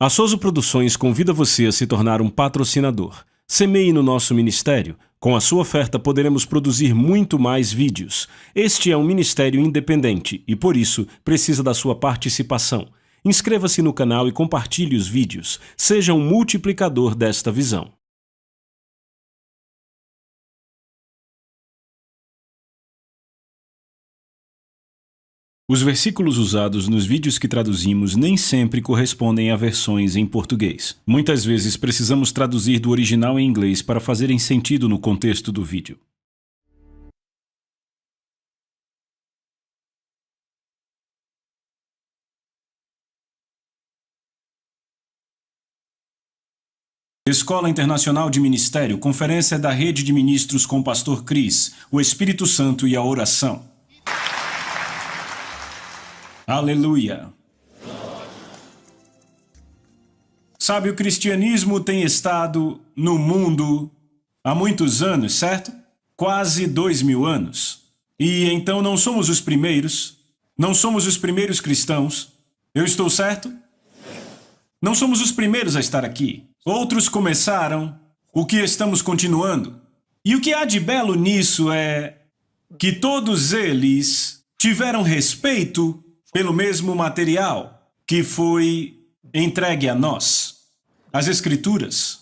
A Souza Produções convida você a se tornar um patrocinador. Semeie no nosso ministério. Com a sua oferta poderemos produzir muito mais vídeos. Este é um ministério independente e, por isso, precisa da sua participação. Inscreva-se no canal e compartilhe os vídeos. Seja um multiplicador desta visão. Os versículos usados nos vídeos que traduzimos nem sempre correspondem a versões em português. Muitas vezes precisamos traduzir do original em inglês para fazerem sentido no contexto do vídeo. Escola Internacional de Ministério, conferência da Rede de Ministros com o Pastor Cris, o Espírito Santo e a oração. Aleluia! Sabe, o cristianismo tem estado no mundo há muitos anos, certo? Quase 2000 anos. E então não somos os primeiros, não somos os primeiros cristãos. Eu estou certo? Não somos os primeiros a estar aqui. Outros começaram, o que estamos continuando. E o que há de belo nisso é que todos eles tiveram respeito pelo mesmo material que foi entregue a nós, as Escrituras,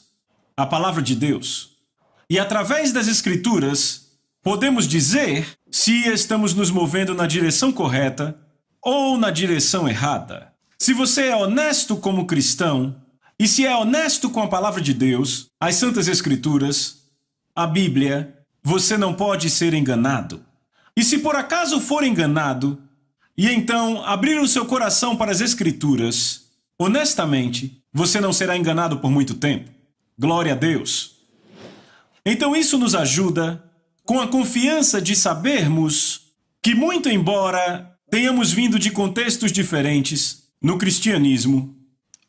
a Palavra de Deus. E através das Escrituras, podemos dizer se estamos nos movendo na direção correta ou na direção errada. Se você é honesto como cristão, e se é honesto com a Palavra de Deus, as Santas Escrituras, a Bíblia, você não pode ser enganado. E se por acaso for enganado, e então abrir o seu coração para as Escrituras, honestamente, você não será enganado por muito tempo. Glória a Deus. Então isso nos ajuda com a confiança de sabermos que, muito embora tenhamos vindo de contextos diferentes no cristianismo,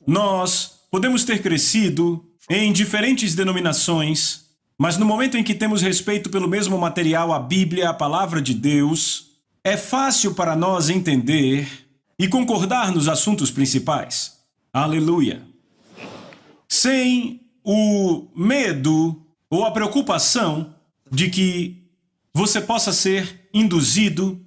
nós podemos ter crescido em diferentes denominações, mas no momento em que temos respeito pelo mesmo material, a Bíblia, a Palavra de Deus, é fácil para nós entender e concordar nos assuntos principais. Aleluia! Sem o medo ou a preocupação de que você possa ser induzido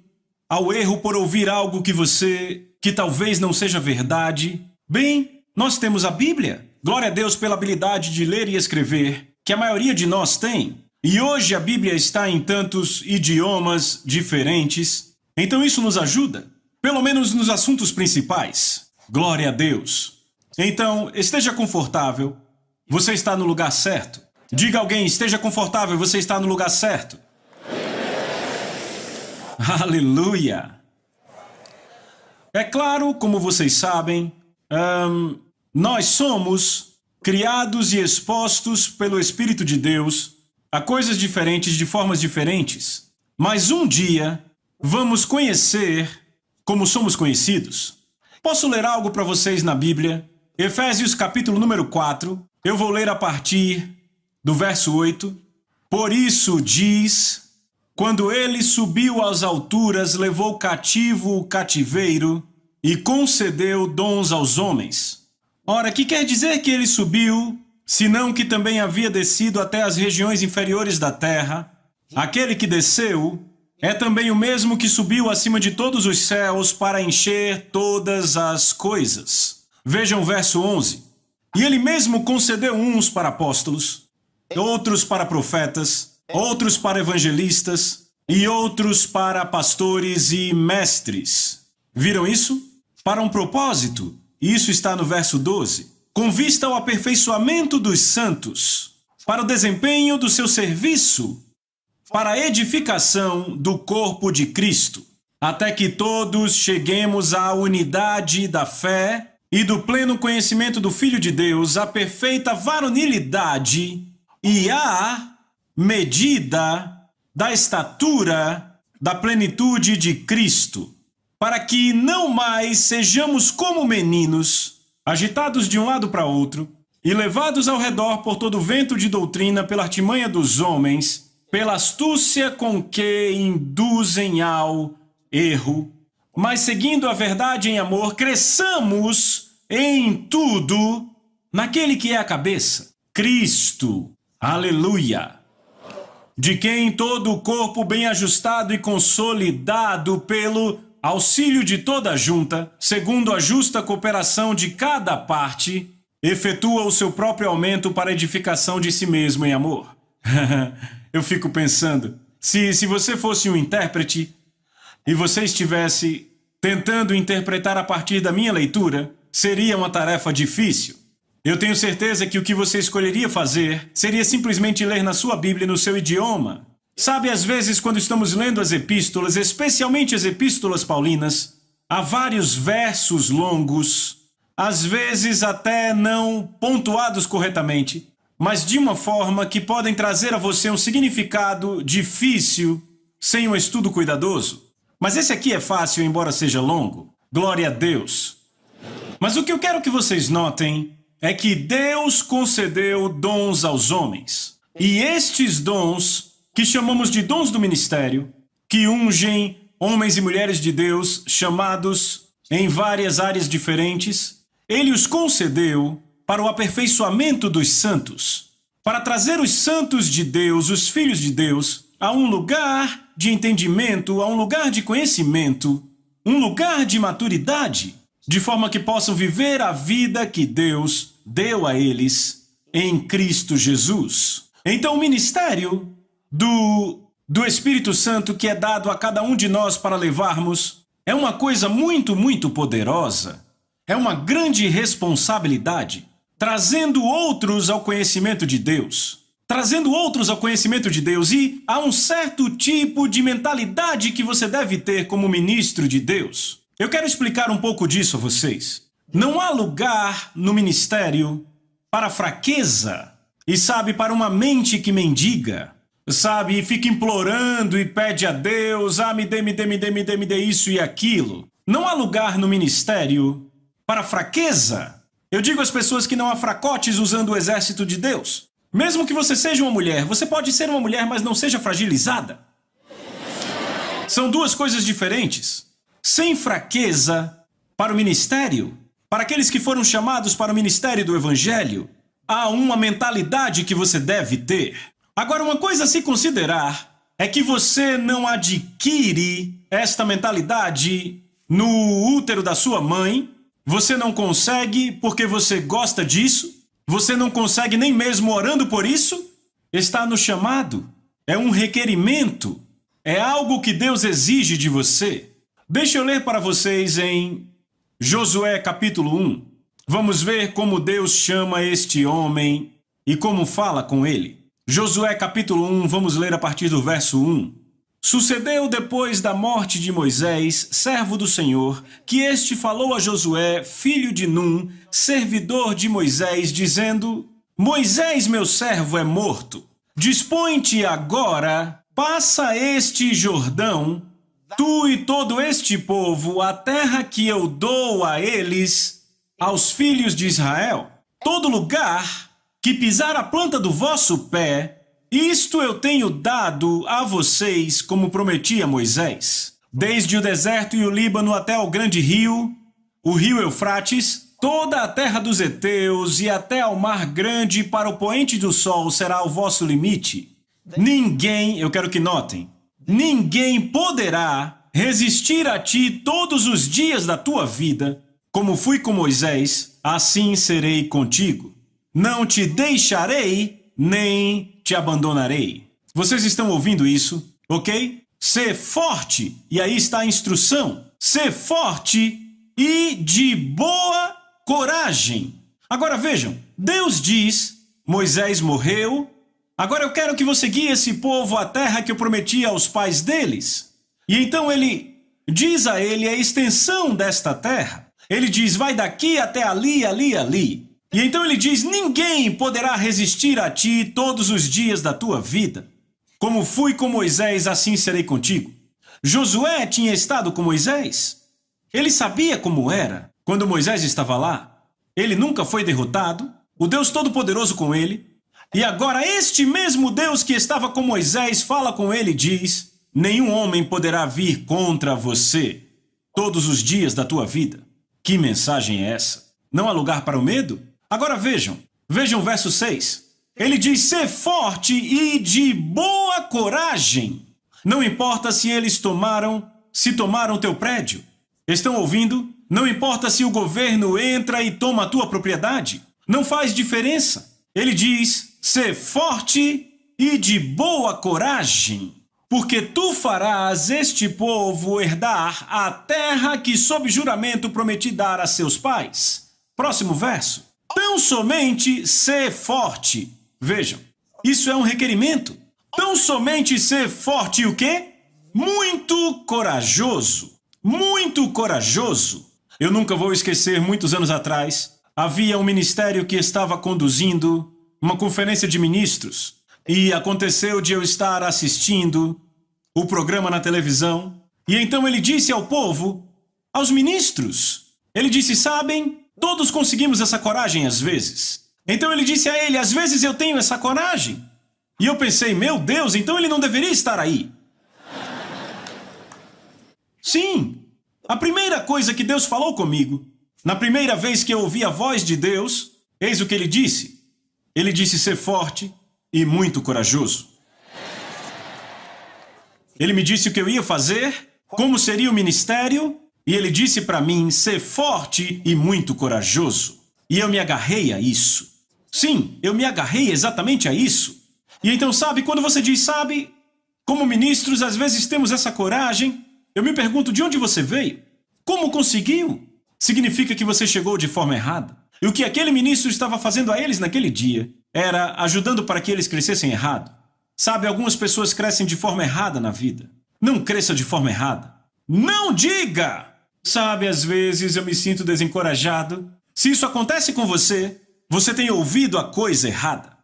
ao erro por ouvir algo que talvez não seja verdade. Bem, nós temos a Bíblia. Glória a Deus pela habilidade de ler e escrever, que a maioria de nós tem. E hoje a Bíblia está em tantos idiomas diferentes. Então isso nos ajuda, pelo menos nos assuntos principais. Glória a Deus. Então, esteja confortável. Você está no lugar certo. Diga a alguém, esteja confortável, você está no lugar certo. Aleluia! É claro, como vocês sabem, nós somos criados e expostos pelo Espírito de Deus a coisas diferentes de formas diferentes. Mas um dia vamos conhecer como somos conhecidos. Posso ler algo para vocês na Bíblia? Efésios capítulo número 4. Eu vou ler a partir do verso 8. Por isso diz: quando ele subiu às alturas, levou cativo o cativeiro e concedeu dons aos homens. Ora, que quer dizer que ele subiu, senão que também havia descido até as regiões inferiores da terra? Aquele que desceu é também o mesmo que subiu acima de todos os céus para encher todas as coisas. Vejam o verso 11. E ele mesmo concedeu uns para apóstolos, outros para profetas, outros para evangelistas e outros para pastores e mestres. Viram isso? Para um propósito. Isso está no verso 12. Com vista ao aperfeiçoamento dos santos, para o desempenho do seu serviço, para a edificação do corpo de Cristo, até que todos cheguemos à unidade da fé e do pleno conhecimento do Filho de Deus, à perfeita varonilidade e à medida da estatura da plenitude de Cristo, para que não mais sejamos como meninos, agitados de um lado para outro e levados ao redor por todo vento de doutrina, pela artimanha dos homens, pela astúcia com que induzem ao erro, mas seguindo a verdade em amor, cresçamos em tudo naquele que é a cabeça, Cristo. Aleluia! De quem todo o corpo bem ajustado e consolidado pelo auxílio de toda a junta, segundo a justa cooperação de cada parte, efetua o seu próprio aumento para a edificação de si mesmo em amor. Eu fico pensando, se você fosse um intérprete e você estivesse tentando interpretar a partir da minha leitura, seria uma tarefa difícil. Eu tenho certeza que o que você escolheria fazer seria simplesmente ler na sua Bíblia no seu idioma. Sabe, às vezes, quando estamos lendo as epístolas, especialmente as epístolas paulinas, há vários versos longos, às vezes até não pontuados corretamente, mas de uma forma que podem trazer a você um significado difícil sem um estudo cuidadoso. Mas esse aqui é fácil, embora seja longo. Glória a Deus! Mas o que eu quero que vocês notem é que Deus concedeu dons aos homens. E estes dons, que chamamos de dons do ministério, que ungem homens e mulheres de Deus chamados em várias áreas diferentes, Ele os concedeu para o aperfeiçoamento dos santos, para trazer os santos de Deus, os filhos de Deus, a um lugar de entendimento, a um lugar de conhecimento, um lugar de maturidade, de forma que possam viver a vida que Deus deu a eles em Cristo Jesus. Então o ministério do Espírito Santo que é dado a cada um de nós para levarmos é uma coisa muito, muito poderosa. É uma grande responsabilidade, trazendo outros ao conhecimento de Deus. Trazendo outros ao conhecimento de Deus, e há um certo tipo de mentalidade que você deve ter como ministro de Deus. Eu quero explicar um pouco disso a vocês. Não há lugar no ministério para fraqueza e, sabe, para uma mente que mendiga, sabe, e fica implorando e pede a Deus, me dê isso e aquilo. Não há lugar no ministério para fraqueza. Eu digo às pessoas que não há fracotes usando o exército de Deus. Mesmo que você seja uma mulher, você pode ser uma mulher, mas não seja fragilizada. São duas coisas diferentes. Sem fraqueza para o ministério, para aqueles que foram chamados para o ministério do Evangelho, há uma mentalidade que você deve ter. Agora, uma coisa a se considerar é que você não adquire esta mentalidade no útero da sua mãe, você não consegue porque você gosta disso, você não consegue nem mesmo orando por isso, está no chamado, é um requerimento, é algo que Deus exige de você. Deixa eu ler para vocês em Josué capítulo 1. Vamos ver como Deus chama este homem e como fala com ele. Josué capítulo 1, vamos ler a partir do verso 1. Sucedeu depois da morte de Moisés, servo do Senhor, que este falou a Josué, filho de Num, servidor de Moisés, dizendo: Moisés, meu servo, é morto. Dispõe-te agora, passa este Jordão, tu e todo este povo, a terra que eu dou a eles, aos filhos de Israel. Todo lugar que pisar a planta do vosso pé, isto eu tenho dado a vocês, como prometi a Moisés. Desde o deserto e o Líbano até o grande rio, o rio Eufrates, toda a terra dos heteus e até ao mar grande para o poente do sol será o vosso limite. Ninguém, eu quero que notem, ninguém poderá resistir a ti todos os dias da tua vida. Como fui com Moisés, assim serei contigo. Não te deixarei, nem te abandonarei. Vocês estão ouvindo isso, ok? Ser forte, e aí está a instrução. Ser forte e de boa coragem. Agora vejam, Deus diz, Moisés morreu, agora eu quero que você guie esse povo à terra que eu prometi aos pais deles. E então ele diz a ele a extensão desta terra. Ele diz, vai daqui até ali, ali, ali. E então ele diz, ninguém poderá resistir a ti todos os dias da tua vida. Como fui com Moisés, assim serei contigo. Josué tinha estado com Moisés. Ele sabia como era quando Moisés estava lá. Ele nunca foi derrotado, o Deus Todo-Poderoso com ele. E agora este mesmo Deus que estava com Moisés fala com ele e diz, nenhum homem poderá vir contra você todos os dias da tua vida. Que mensagem é essa? Não há lugar para o medo? Agora vejam o verso 6. Ele diz, sê forte e de boa coragem. Não importa se eles tomaram teu prédio. Estão ouvindo? Não importa se o governo entra e toma a tua propriedade. Não faz diferença. Ele diz, sê forte e de boa coragem, porque tu farás este povo herdar a terra que sob juramento prometi dar a seus pais. Próximo verso. Tão somente ser forte. Vejam, isso é um requerimento. Tão somente ser forte e o quê? Muito corajoso. Muito corajoso. Eu nunca vou esquecer, muitos anos atrás, havia um ministério que estava conduzindo uma conferência de ministros. E aconteceu de eu estar assistindo o programa na televisão. E então ele disse ao povo, aos ministros, ele disse, sabem, todos conseguimos essa coragem às vezes. Então ele disse a ele, às vezes eu tenho essa coragem. E eu pensei, meu Deus, então ele não deveria estar aí. Sim, a primeira coisa que Deus falou comigo, na primeira vez que eu ouvi a voz de Deus, eis o que ele disse. Ele disse ser forte e muito corajoso. Ele me disse o que eu ia fazer, como seria o ministério, e ele disse para mim ser forte e muito corajoso. E eu me agarrei a isso. Sim, eu me agarrei exatamente a isso. E então, sabe, quando você diz, sabe, como ministros, às vezes temos essa coragem, eu me pergunto de onde você veio? Como conseguiu? Significa que você chegou de forma errada. E o que aquele ministro estava fazendo a eles naquele dia era ajudando para que eles crescessem errado. Sabe, algumas pessoas crescem de forma errada na vida. Não cresça de forma errada. Não diga! Sabe, às vezes eu me sinto desencorajado. Se isso acontece com você, você tem ouvido a coisa errada.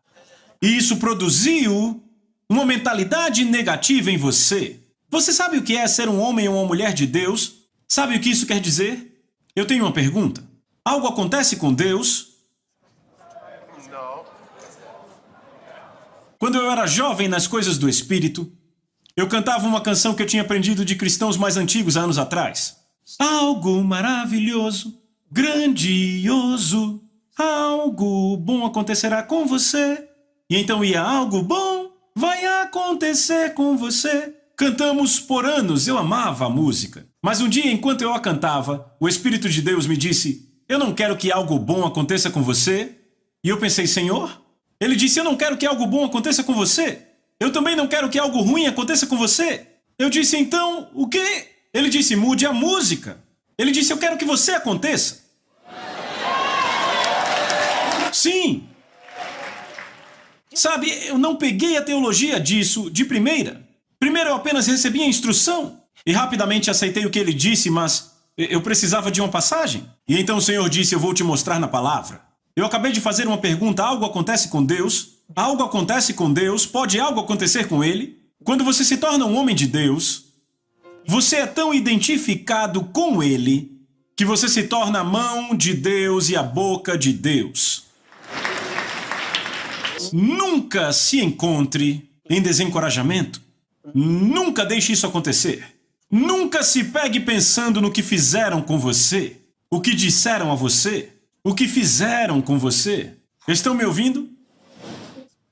E isso produziu uma mentalidade negativa em você. Você sabe o que é ser um homem ou uma mulher de Deus? Sabe o que isso quer dizer? Eu tenho uma pergunta. Algo acontece com Deus? Quando eu era jovem nas coisas do Espírito, eu cantava uma canção que eu tinha aprendido de cristãos mais antigos há anos atrás. Algo maravilhoso, grandioso, algo bom acontecerá com você. E então ia, algo bom vai acontecer com você. Cantamos por anos, eu amava a música. Mas um dia, enquanto eu a cantava, o Espírito de Deus me disse, eu não quero que algo bom aconteça com você. E eu pensei, Senhor? Ele disse, eu não quero que algo bom aconteça com você. Eu também não quero que algo ruim aconteça com você. Eu disse, então, o quê? Ele disse, mude a música. Ele disse, eu quero que você aconteça. Sim. Sabe, eu não peguei a teologia disso de primeira. Primeiro eu apenas recebi a instrução. E rapidamente aceitei o que ele disse, mas eu precisava de uma passagem. E então o Senhor disse, eu vou te mostrar na palavra. Eu acabei de fazer uma pergunta, algo acontece com Deus? Algo acontece com Deus? Pode algo acontecer com Ele? Quando você se torna um homem de Deus, você é tão identificado com Ele que você se torna a mão de Deus e a boca de Deus. Nunca se encontre em desencorajamento. Nunca deixe isso acontecer. Nunca se pegue pensando no que fizeram com você, o que disseram a você, o que fizeram com você. Estão me ouvindo?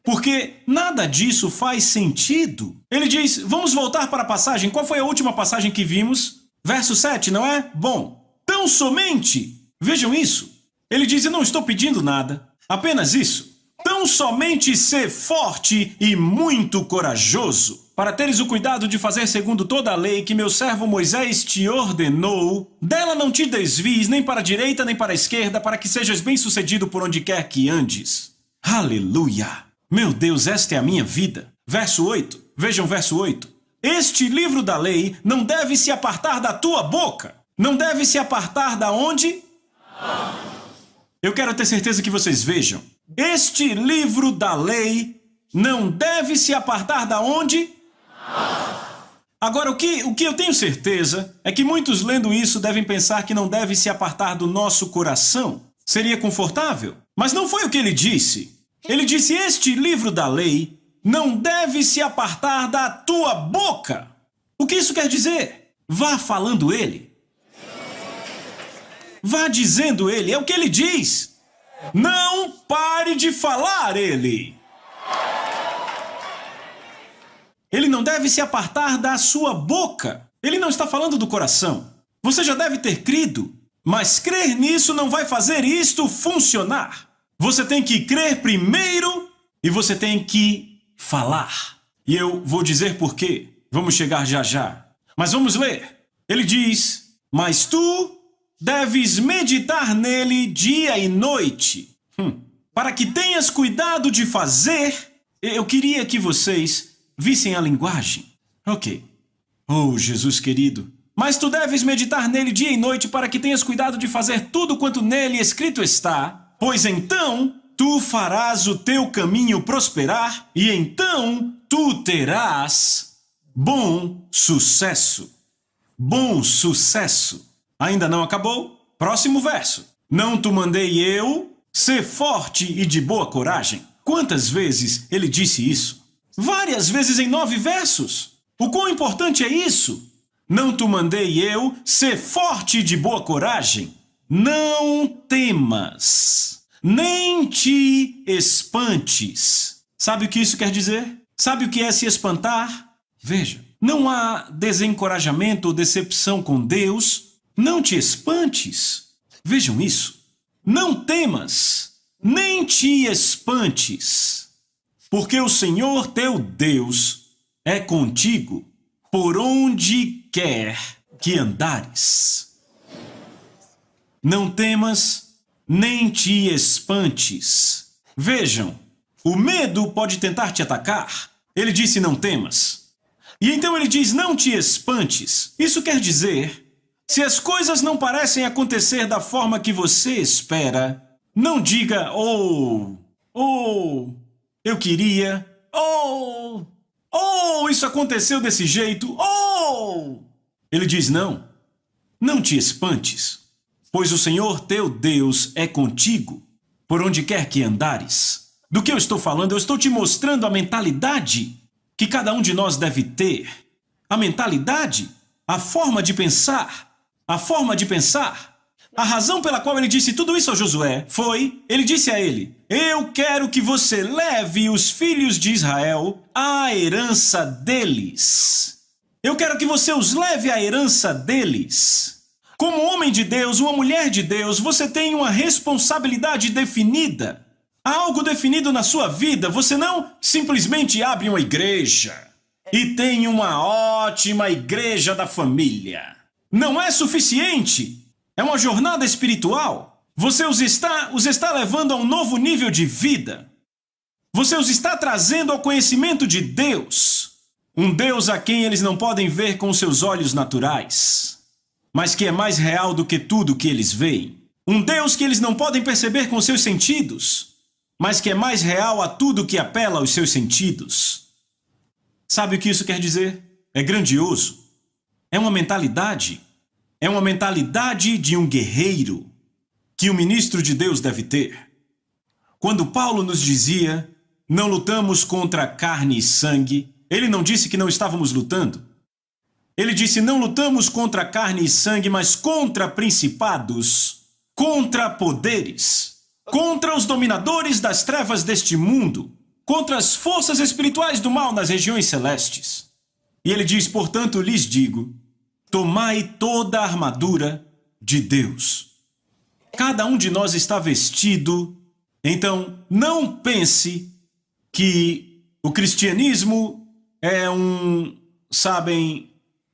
Porque nada disso faz sentido. Ele diz, vamos voltar para a passagem. Qual foi a última passagem que vimos? Verso 7, não é? Bom, tão somente, vejam isso. Ele diz, eu não estou pedindo nada, apenas isso. Tão somente ser forte e muito corajoso, para teres o cuidado de fazer segundo toda a lei que meu servo Moisés te ordenou, dela não te desvies nem para a direita nem para a esquerda, para que sejas bem-sucedido por onde quer que andes. Aleluia! Meu Deus, esta é a minha vida. Verso 8, vejam verso 8. Este livro da lei não deve se apartar da tua boca. Não deve se apartar da onde? Eu quero ter certeza que vocês vejam. Este livro da lei não deve se apartar da onde? Agora, o que eu tenho certeza é que muitos lendo isso devem pensar que não deve se apartar do nosso coração. Seria confortável? Mas não foi o que ele disse. Ele disse, este livro da lei não deve se apartar da tua boca. O que isso quer dizer? Vá falando ele. Vá dizendo ele, é o que ele diz. Não pare de falar ele. Ele não deve se apartar da sua boca. Ele não está falando do coração. Você já deve ter crido, mas crer nisso não vai fazer isto funcionar. Você tem que crer primeiro e você tem que falar. E eu vou dizer por quê. Vamos chegar já já. Mas vamos ler. Ele diz, mas tu deves meditar nele dia e noite, para que tenhas cuidado de fazer. Eu queria que vocês vissem a linguagem. Ok. Oh, Jesus querido. Mas tu deves meditar nele dia e noite para que tenhas cuidado de fazer tudo quanto nele escrito está, pois então tu farás o teu caminho prosperar e então tu terás bom sucesso. Bom sucesso. Ainda não acabou? Próximo verso. Não te mandei eu ser forte e de boa coragem? Quantas vezes ele disse isso? Várias vezes em 9 versos. O quão importante é isso? Não te mandei eu ser forte e de boa coragem? Não temas, nem te espantes. Sabe o que isso quer dizer? Sabe o que é se espantar? Veja, não há desencorajamento ou decepção com Deus. Não te espantes. Vejam isso. Não temas, nem te espantes, porque o Senhor teu Deus é contigo por onde quer que andares. Não temas, nem te espantes. Vejam, o medo pode tentar te atacar. Ele disse não temas. E então ele diz não te espantes. Isso quer dizer, se as coisas não parecem acontecer da forma que você espera, não diga, eu queria, isso aconteceu desse jeito, Ele diz não te espantes, pois o Senhor teu Deus é contigo, por onde quer que andares. Do que eu estou falando? Eu estou te mostrando a mentalidade que cada um de nós deve ter. A mentalidade, a forma de pensar. A forma de pensar. A razão pela qual ele disse tudo isso a Josué foi, ele disse a ele, eu quero que você leve os filhos de Israel à herança deles. Eu quero que você os leve à herança deles. Como homem de Deus, uma mulher de Deus, você tem uma responsabilidade definida. Há algo definido na sua vida. Você não simplesmente abre uma igreja e tem uma ótima igreja da família. Não é suficiente. É uma jornada espiritual. Você os está levando a um novo nível de vida. Você os está trazendo ao conhecimento de Deus. Um Deus a quem eles não podem ver com seus olhos naturais, mas que é mais real do que tudo que eles veem. Um Deus que eles não podem perceber com seus sentidos, mas que é mais real a tudo que apela aos seus sentidos. Sabe o que isso quer dizer? É grandioso. É uma mentalidade de um guerreiro que o ministro de Deus deve ter. Quando Paulo nos dizia, não lutamos contra carne e sangue, ele não disse que não estávamos lutando. Ele disse, não lutamos contra carne e sangue, mas contra principados, contra poderes, contra os dominadores das trevas deste mundo, contra as forças espirituais do mal nas regiões celestes. E ele diz, portanto, lhes digo, tomai toda a armadura de Deus. Cada um de nós está vestido, então não pense que o cristianismo é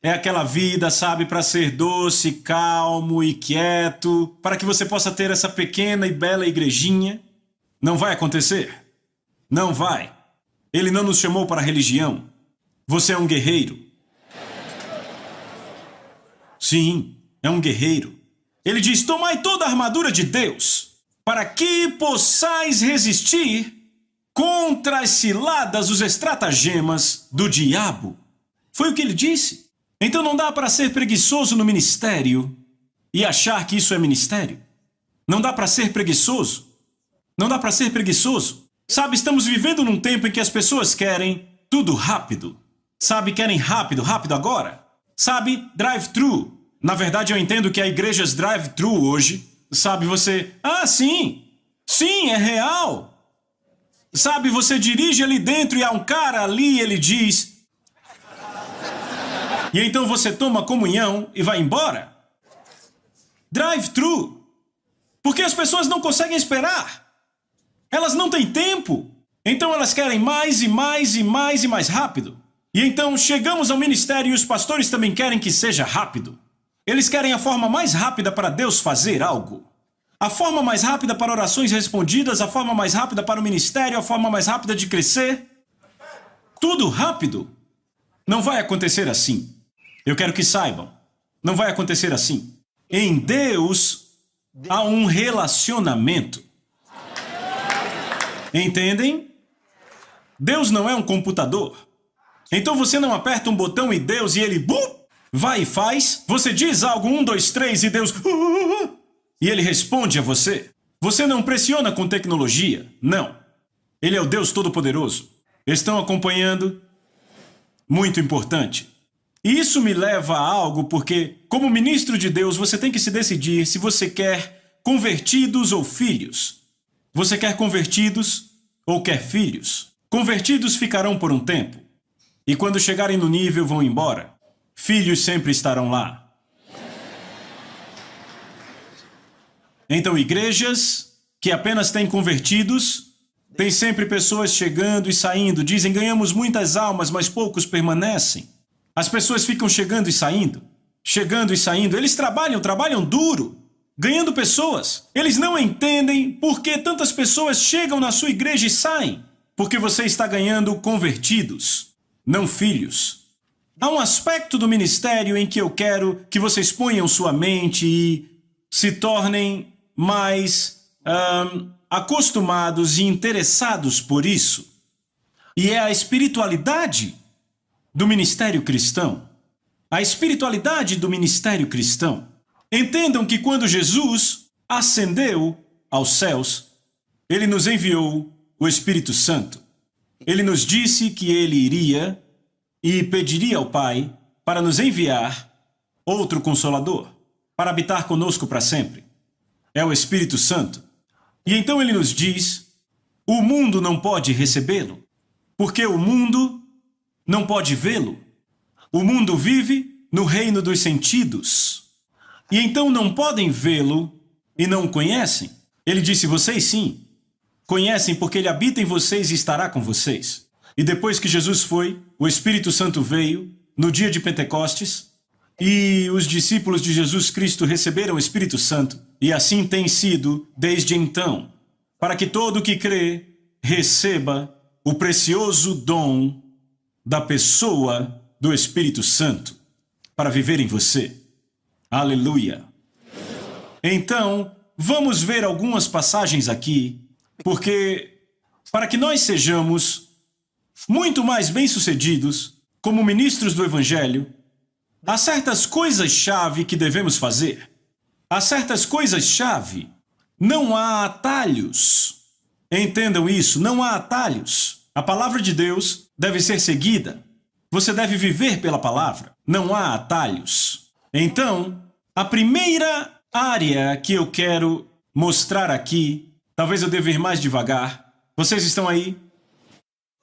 é aquela vida, para ser doce, calmo e quieto, para que você possa ter essa pequena e bela igrejinha. Não vai acontecer. Não vai. Ele não nos chamou para a religião. Você é um guerreiro. Sim, é um guerreiro. Ele diz, tomai toda a armadura de Deus, para que possais resistir contra as ciladas, os estratagemas do diabo. Foi o que ele disse. Então não dá para ser preguiçoso no ministério e achar que isso é ministério. Não dá para ser preguiçoso. Não dá para ser preguiçoso. Estamos vivendo num tempo em que as pessoas querem tudo rápido. Querem rápido agora. Drive-thru. Na verdade, eu entendo que há igrejas drive-thru hoje, sabe, sim, sim, é real. Sabe, você dirige ali dentro e há um cara ali, ele diz... E então você toma comunhão e vai embora. Drive-thru. Porque as pessoas não conseguem esperar. Elas não têm tempo. Então elas querem mais e mais e mais e mais rápido. E então chegamos ao ministério e os pastores também querem que seja rápido. Eles querem a forma mais rápida para Deus fazer algo. A forma mais rápida para orações respondidas, a forma mais rápida para o ministério, a forma mais rápida de crescer. Tudo rápido. Não vai acontecer assim. Eu quero que saibam. Não vai acontecer assim. Em Deus há um relacionamento. Entendem? Deus não é um computador. Então você não aperta um botão e Deus e ele vai e faz. Você diz algo, 1, 2, 3 e Deus... E ele responde a você. Você não pressiona com tecnologia. Não. Ele é o Deus Todo-Poderoso. Estão acompanhando? Muito importante. E isso me leva a algo porque, como ministro de Deus, você tem que se decidir se você quer convertidos ou filhos. Você quer convertidos ou quer filhos? Convertidos ficarão por um tempo. E quando chegarem no nível, vão embora. Filhos sempre estarão lá. Então, igrejas que apenas têm convertidos, tem sempre pessoas chegando e saindo. Dizem, ganhamos muitas almas, mas poucos permanecem. As pessoas ficam chegando e saindo. Chegando e saindo. Eles trabalham duro, ganhando pessoas. Eles não entendem por que tantas pessoas chegam na sua igreja e saem. Porque você está ganhando convertidos, não filhos. Há um aspecto do ministério em que eu quero que vocês ponham sua mente e se tornem mais acostumados e interessados por isso. E é a espiritualidade do ministério cristão. A espiritualidade do ministério cristão. Entendam que quando Jesus ascendeu aos céus, ele nos enviou o Espírito Santo. Ele nos disse que ele iria e pediria ao Pai para nos enviar outro Consolador, para habitar conosco para sempre. É o Espírito Santo. E então ele nos diz, o mundo não pode recebê-lo, porque o mundo não pode vê-lo. O mundo vive no reino dos sentidos. E então não podem vê-lo e não o conhecem. Ele disse, vocês sim, conhecem porque ele habita em vocês e estará com vocês. E depois que Jesus foi, o Espírito Santo veio no dia de Pentecostes, e os discípulos de Jesus Cristo receberam o Espírito Santo, e assim tem sido desde então, para que todo o que crê receba o precioso dom da pessoa do Espírito Santo, para viver em você. Aleluia! Então, vamos ver algumas passagens aqui, porque para que nós sejamos muito mais bem-sucedidos como ministros do Evangelho, há certas coisas-chave que devemos fazer. Há certas coisas-chave. Não há atalhos. Entendam isso, não há atalhos. A palavra de Deus deve ser seguida. Você deve viver pela palavra. Não há atalhos. Então, a primeira área que eu quero mostrar aqui, talvez eu deva ir mais devagar. Vocês estão aí?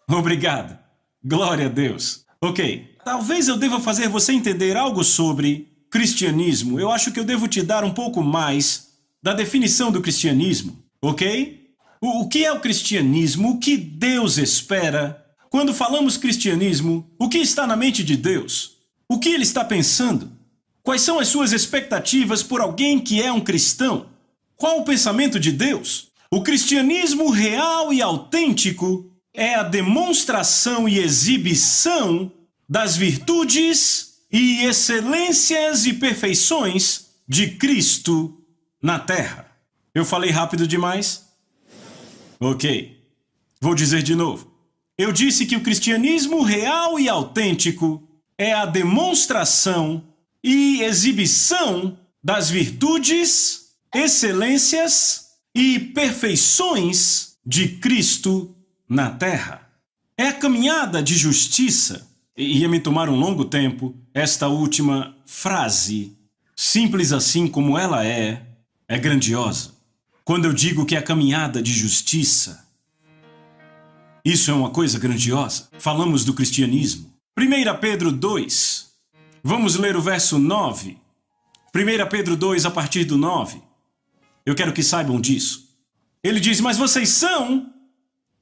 Obrigado. Glória a Deus. Ok. Talvez eu deva fazer você entender algo sobre cristianismo. Eu acho que eu devo te dar um pouco mais da definição do cristianismo, ok? O que é o cristianismo? O que Deus espera? Quando falamos cristianismo, o que está na mente de Deus? O que Ele está pensando? Quais são as suas expectativas por alguém que é um cristão? Qual o pensamento de Deus? O cristianismo real e autêntico é a demonstração e exibição das virtudes e excelências e perfeições de Cristo na terra. Eu falei rápido demais? Ok. Vou dizer de novo. Eu disse que o cristianismo real e autêntico é a demonstração e exibição das virtudes, excelências e perfeições de Cristo na terra. É a caminhada de justiça. Ia me tomar um longo tempo esta última frase Simples assim como ela é grandiosa. Quando eu digo que é a caminhada de justiça, isso é uma coisa grandiosa. Falamos do cristianismo. 1 Pedro 2. Vamos ler o verso 9. 1 Pedro 2, a partir do 9. Eu quero que saibam disso. Ele diz, mas vocês são,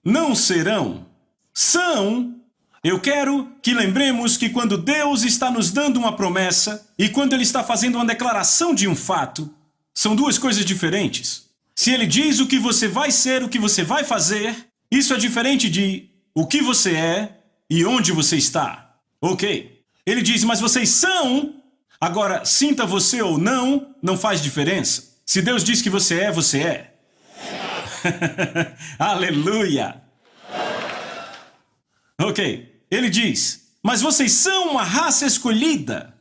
não serão. São. Eu quero que lembremos que quando Deus está nos dando uma promessa e quando Ele está fazendo uma declaração de um fato, são duas coisas diferentes. Se Ele diz o que você vai ser, o que você vai fazer, isso é diferente de o que você é e onde você está. Ok. Ele diz, mas vocês são. Agora, sinta você ou não, não faz diferença. Se Deus diz que você é, você é. Aleluia. Ok. Ele diz, mas vocês são uma raça escolhida.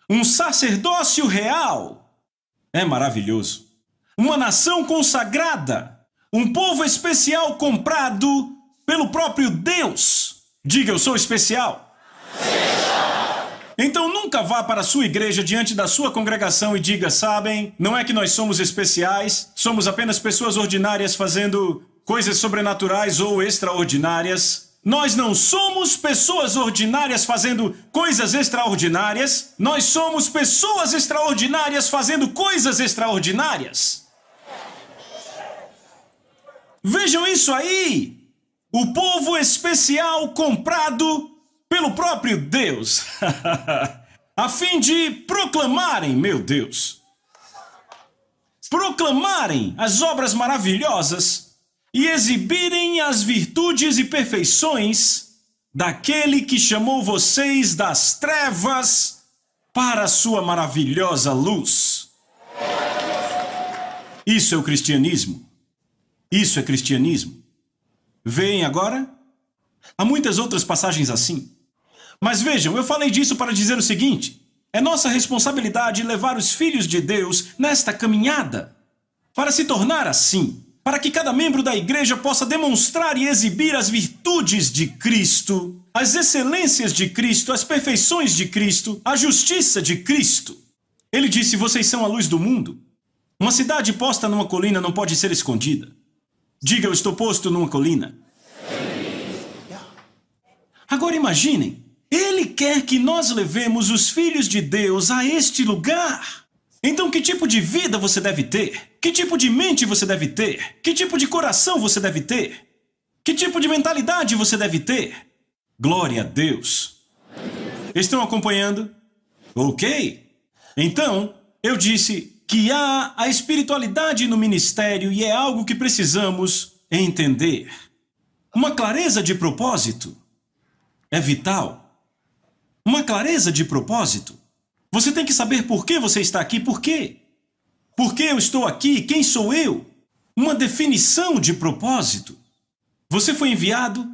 Um sacerdócio real. É maravilhoso. Uma nação consagrada. Um povo especial comprado pelo próprio Deus. Diga, eu sou especial. Então nunca vá para a sua igreja diante da sua congregação e diga, sabem, não é que nós somos especiais, somos apenas pessoas ordinárias fazendo coisas sobrenaturais ou extraordinárias. Nós não somos pessoas ordinárias fazendo coisas extraordinárias, nós somos pessoas extraordinárias fazendo coisas extraordinárias. Vejam isso aí! O povo especial comprado pelo próprio Deus, a fim de proclamarem, meu Deus, proclamarem as obras maravilhosas e exibirem as virtudes e perfeições daquele que chamou vocês das trevas para a sua maravilhosa luz. Isso é o cristianismo. Isso é cristianismo. Veem agora? Há muitas outras passagens assim. Mas vejam, eu falei disso para dizer o seguinte: é nossa responsabilidade levar os filhos de Deus nesta caminhada, para se tornar assim, para que cada membro da igreja possa demonstrar e exibir as virtudes de Cristo, as excelências de Cristo, as perfeições de Cristo, a justiça de Cristo. Ele disse, vocês são a luz do mundo. Uma cidade posta numa colina não pode ser escondida. Diga, eu estou posto numa colina. Agora imaginem, Ele quer que nós levemos os filhos de Deus a este lugar. Então que tipo de vida você deve ter? Que tipo de mente você deve ter? Que tipo de coração você deve ter? Que tipo de mentalidade você deve ter? Glória a Deus. Estão acompanhando? Ok. Então, eu disse que há a espiritualidade no ministério e é algo que precisamos entender. Uma clareza de propósito é vital. Uma clareza de propósito. Você tem que saber por que você está aqui, por quê? Por que eu estou aqui? Quem sou eu? Uma definição de propósito. Você foi enviado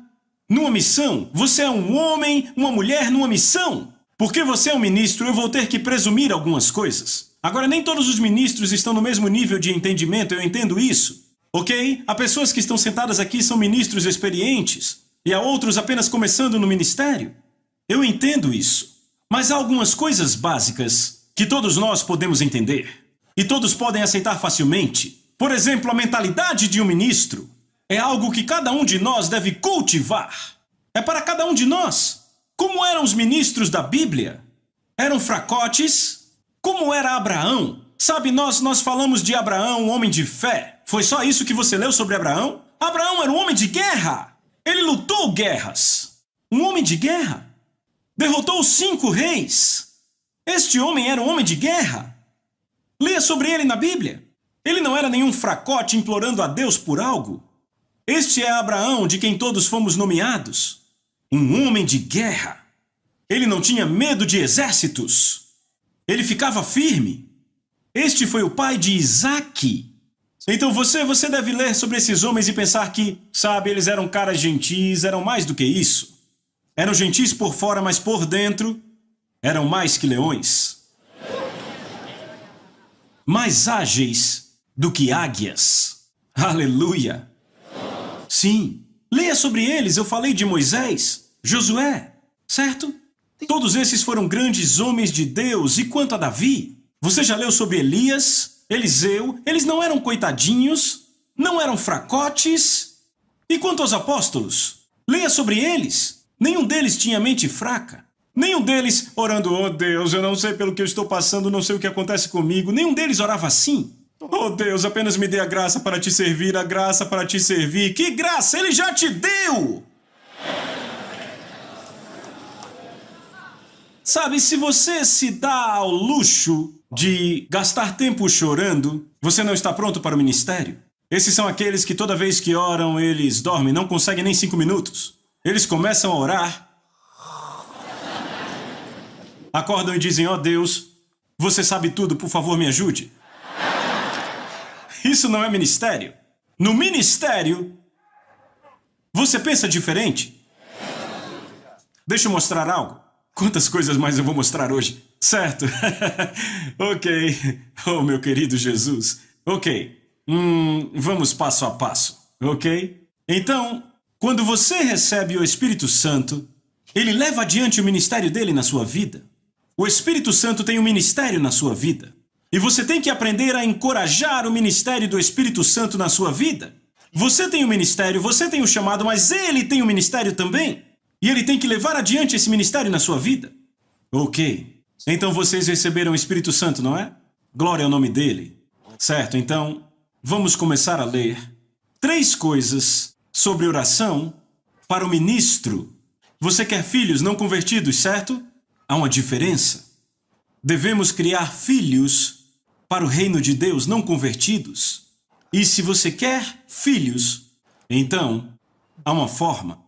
numa missão. Você é um homem, uma mulher numa missão. Porque você é um ministro, eu vou ter que presumir algumas coisas. Agora, nem todos os ministros estão no mesmo nível de entendimento, eu entendo isso. Ok? Há pessoas que estão sentadas aqui são ministros experientes e há outros apenas começando no ministério. Eu entendo isso. Mas há algumas coisas básicas que todos nós podemos entender e todos podem aceitar facilmente. Por exemplo, a mentalidade de um ministro é algo que cada um de nós deve cultivar. É para cada um de nós. Como eram os ministros da Bíblia? Eram fracotes? Como era Abraão? Sabe, nós falamos de Abraão, um homem de fé. Foi só isso que você leu sobre Abraão? Abraão era um homem de guerra. Ele lutou guerras. Um homem de guerra. Derrotou 5 reis. Este homem era um homem de guerra. Leia sobre ele na Bíblia. Ele não era nenhum fracote implorando a Deus por algo. Este é Abraão, de quem todos fomos nomeados. Um homem de guerra. Ele não tinha medo de exércitos. Ele ficava firme. Este foi o pai de Isaque. Então você deve ler sobre esses homens e pensar que, sabe, eles eram caras gentis, eram mais do que isso. Eram gentis por fora, mas por dentro eram mais que leões. Mais ágeis do que águias. Aleluia! Sim, leia sobre eles, eu falei de Moisés, Josué, certo? Todos esses foram grandes homens de Deus. E quanto a Davi? Você já leu sobre Elias, Eliseu? Eles não eram coitadinhos? Não eram fracotes? E quanto aos apóstolos? Leia sobre eles. Nenhum deles tinha mente fraca. Nenhum deles orando, oh Deus, eu não sei pelo que eu estou passando, não sei o que acontece comigo. Nenhum deles orava assim. Oh Deus, apenas me dê a graça para te servir, a graça para te servir. Que graça Ele já te deu! Sabe, se você se dá ao luxo de gastar tempo chorando, você não está pronto para o ministério. Esses são aqueles que toda vez que oram, eles dormem, não conseguem nem 5 minutos. Eles começam a orar, acordam e dizem, ó Deus, você sabe tudo, por favor me ajude. Isso não é ministério. No ministério, você pensa diferente. Deixa eu mostrar algo. Quantas coisas mais eu vou mostrar hoje? Certo? Ok. Oh, meu querido Jesus. Ok. Vamos passo a passo. Ok? Então, quando você recebe o Espírito Santo, ele leva adiante o ministério dele na sua vida. O Espírito Santo tem um ministério na sua vida. E você tem que aprender a encorajar o ministério do Espírito Santo na sua vida. Você tem o ministério, você tem o chamado, mas ele tem o ministério também. E ele tem que levar adiante esse ministério na sua vida. Ok. Então vocês receberam o Espírito Santo, não é? Glória ao nome dele. Certo, então vamos começar a ler 3 coisas sobre oração para o ministro. Você quer filhos não convertidos, certo? Há uma diferença. Devemos criar filhos para o reino de Deus não convertidos. E se você quer filhos, então há uma forma.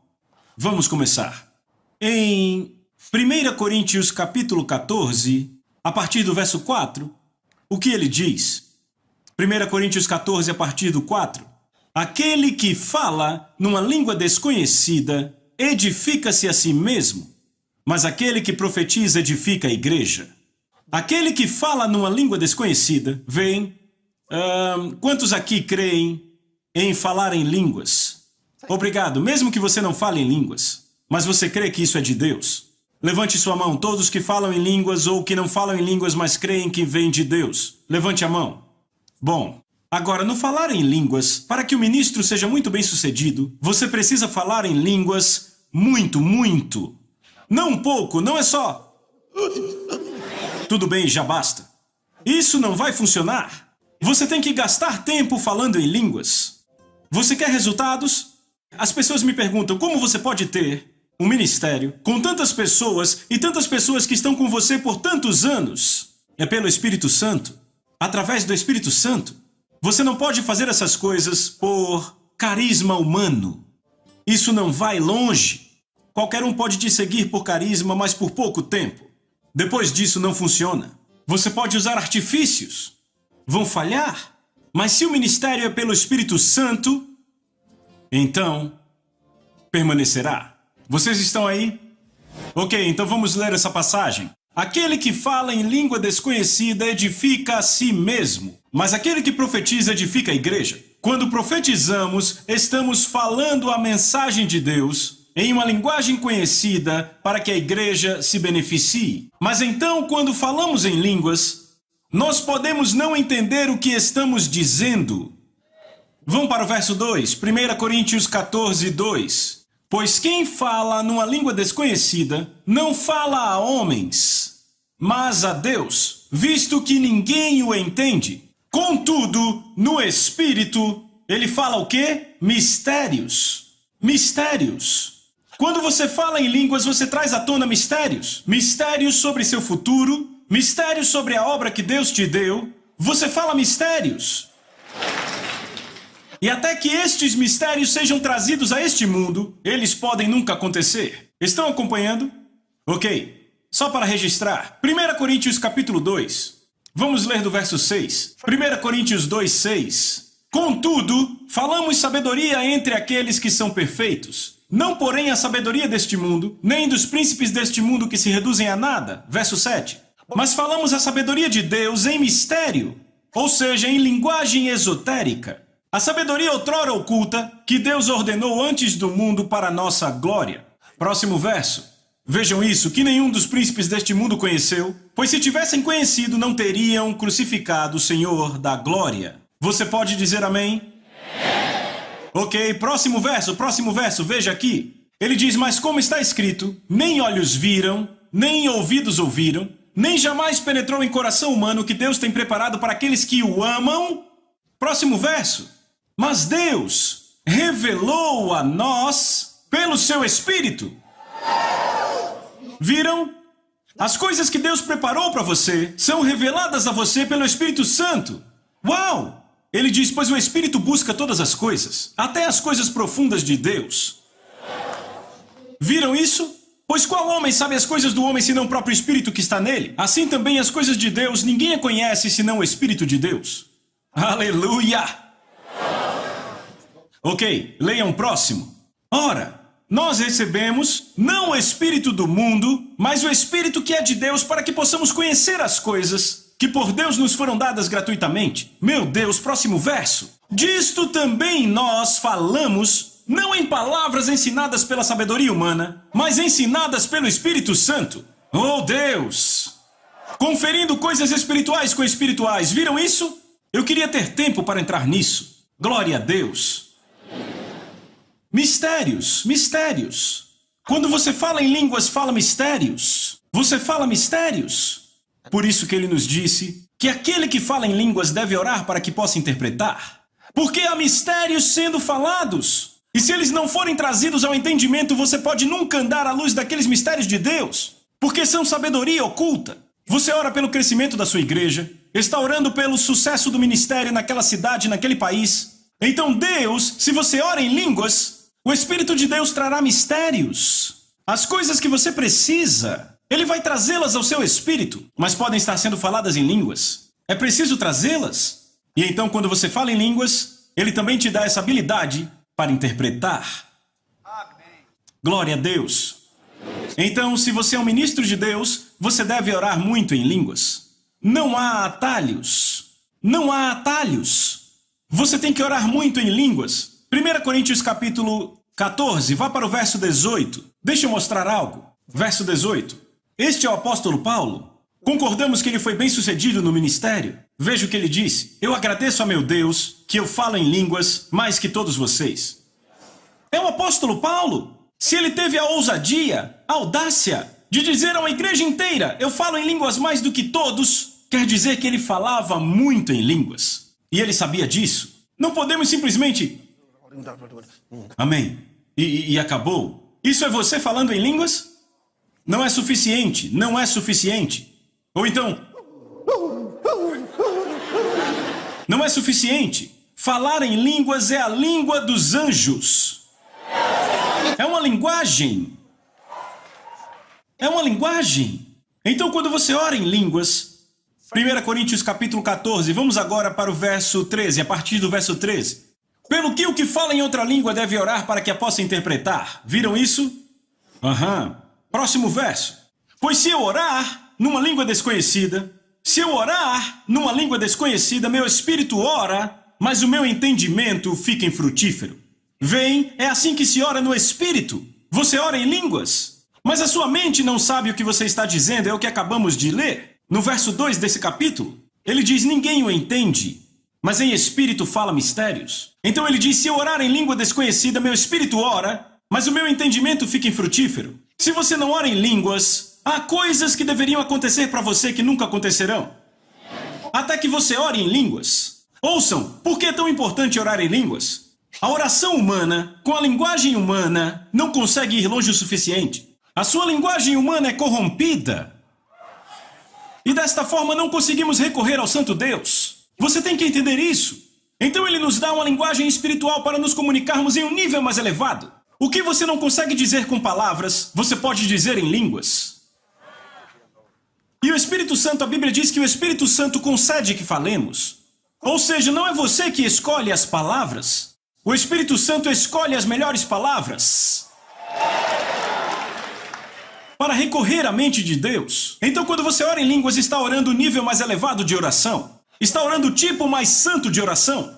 Vamos começar. Em 1 Coríntios capítulo 14, a partir do verso 4, o que ele diz? 1 Coríntios 14, a partir do 4. Aquele que fala numa língua desconhecida edifica-se a si mesmo, mas aquele que profetiza edifica a igreja. Aquele que fala numa língua desconhecida, vem. Quantos aqui creem em falar em línguas? Obrigado, mesmo que você não fale em línguas, mas você crê que isso é de Deus. Levante sua mão, todos que falam em línguas ou que não falam em línguas, mas creem que vem de Deus. Levante a mão. Bom, agora, no falar em línguas, para que o ministro seja muito bem sucedido, você precisa falar em línguas muito, muito. Não um pouco, não é só. Tudo bem, já basta. Isso não vai funcionar. Você tem que gastar tempo falando em línguas. Você quer resultados? As pessoas me perguntam como você pode ter um ministério com tantas pessoas e tantas pessoas que estão com você por tantos anos. É pelo Espírito Santo. Através do Espírito Santo. Você não pode fazer essas coisas por carisma humano. Isso não vai longe. Qualquer um pode te seguir por carisma, mas por pouco tempo. Depois disso não funciona. Você pode usar artifícios. Vão falhar. Mas se o ministério é pelo Espírito Santo, então permanecerá. Vocês estão aí? Ok, então vamos ler essa passagem. Aquele que fala em língua desconhecida edifica a si mesmo, mas aquele que profetiza edifica a igreja. Quando profetizamos, estamos falando a mensagem de Deus em uma linguagem conhecida para que a igreja se beneficie. Mas então, quando falamos em línguas, nós podemos não entender o que estamos dizendo. Vamos para o verso 2, 1 Coríntios 14, 2. Pois quem fala numa língua desconhecida não fala a homens, mas a Deus, visto que ninguém o entende. Contudo, no Espírito, ele fala o quê? Mistérios. Mistérios. Quando você fala em línguas, você traz à tona mistérios. Mistérios sobre seu futuro, mistérios sobre a obra que Deus te deu. Você fala mistérios. E até que estes mistérios sejam trazidos a este mundo, eles podem nunca acontecer. Estão acompanhando? Ok. Só para registrar. 1 Coríntios capítulo 2. Vamos ler do verso 6. 1 Coríntios 2, 6. Contudo, falamos sabedoria entre aqueles que são perfeitos. Não, porém, a sabedoria deste mundo, nem dos príncipes deste mundo que se reduzem a nada. Verso 7. Mas falamos a sabedoria de Deus em mistério, ou seja, em linguagem esotérica. A sabedoria outrora oculta, que Deus ordenou antes do mundo para a nossa glória. Próximo verso. Vejam isso, que nenhum dos príncipes deste mundo conheceu, pois se tivessem conhecido, não teriam crucificado o Senhor da glória. Você pode dizer amém? Ok, próximo verso, veja aqui. Ele diz, mas como está escrito, nem olhos viram, nem ouvidos ouviram, nem jamais penetrou em coração humano o que Deus tem preparado para aqueles que o amam. Próximo verso. Mas Deus revelou a nós pelo seu Espírito. Viram? As coisas que Deus preparou para você são reveladas a você pelo Espírito Santo. Uau! Ele diz, pois o Espírito busca todas as coisas, até as coisas profundas de Deus. Viram isso? Pois qual homem sabe as coisas do homem senão o próprio Espírito que está nele? Assim também as coisas de Deus ninguém a conhece senão o Espírito de Deus. Aleluia! Ok, leiam o próximo. Ora, nós recebemos não o Espírito do mundo, mas o Espírito que é de Deus para que possamos conhecer as coisas que por Deus nos foram dadas gratuitamente. Meu Deus, próximo verso. Disto também nós falamos, não em palavras ensinadas pela sabedoria humana, mas ensinadas pelo Espírito Santo. Oh Deus! Conferindo coisas espirituais com espirituais, viram isso? Eu queria ter tempo para entrar nisso. Glória a Deus! Mistérios, mistérios. Quando você fala em línguas, fala mistérios. Você fala mistérios. Por isso que ele nos disse que aquele que fala em línguas deve orar para que possa interpretar. Porque há mistérios sendo falados. E se eles não forem trazidos ao entendimento, você pode nunca andar à luz daqueles mistérios de Deus. Porque são sabedoria oculta. Você ora pelo crescimento da sua igreja, está orando pelo sucesso do ministério naquela cidade, naquele país. Então Deus, se você ora em línguas, o Espírito de Deus trará mistérios. As coisas que você precisa, Ele vai trazê-las ao seu espírito, mas podem estar sendo faladas em línguas. É preciso trazê-las. E então, quando você fala em línguas, Ele também te dá essa habilidade para interpretar. Amém. Glória a Deus. Então, se você é um ministro de Deus, você deve orar muito em línguas. Não há atalhos. Não há atalhos. Você tem que orar muito em línguas. 1 Coríntios capítulo 14, vá para o verso 18. Deixa eu mostrar algo. Verso 18. Este é o apóstolo Paulo. Concordamos que ele foi bem sucedido no ministério? Veja o que ele disse. Eu agradeço a meu Deus que eu falo em línguas mais que todos vocês. É o apóstolo Paulo. Se ele teve a ousadia, a audácia de dizer a uma igreja inteira, eu falo em línguas mais do que todos, quer dizer que ele falava muito em línguas. E ele sabia disso. Não podemos simplesmente... Amém. E acabou. Isso é você falando em línguas? Não é suficiente, não é suficiente. Ou então... Não é suficiente. Falar em línguas é a língua dos anjos. É uma linguagem. É uma linguagem. Então, quando você ora em línguas, 1 Coríntios capítulo 14, vamos agora para o verso 13, a partir do verso 13. Pelo que o que fala em outra língua deve orar para que a possa interpretar. Viram isso? Próximo verso. Pois se eu orar numa língua desconhecida, meu espírito ora, mas o meu entendimento fica infrutífero. Veem, é assim que se ora no espírito. Você ora em línguas, mas a sua mente não sabe o que você está dizendo, é o que acabamos de ler. No verso 2 desse capítulo, ele diz, ninguém o entende, mas em espírito fala mistérios. Então ele diz, se eu orar em língua desconhecida, meu espírito ora, mas o meu entendimento fica infrutífero. Se você não ora em línguas, há coisas que deveriam acontecer para você que nunca acontecerão. Até que você ore em línguas. Ouçam, por que é tão importante orar em línguas? A oração humana, com a linguagem humana, não consegue ir longe o suficiente. A sua linguagem humana é corrompida. E desta forma não conseguimos recorrer ao Santo Deus. Você tem que entender isso. Então ele nos dá uma linguagem espiritual para nos comunicarmos em um nível mais elevado. O que você não consegue dizer com palavras, você pode dizer em línguas. E o Espírito Santo, a Bíblia diz que o Espírito Santo concede que falemos. Ou seja, não é você que escolhe as palavras. O Espírito Santo escolhe as melhores palavras para recorrer à mente de Deus. Então, quando você ora em línguas, está orando o nível mais elevado de oração. Está orando o tipo mais santo de oração.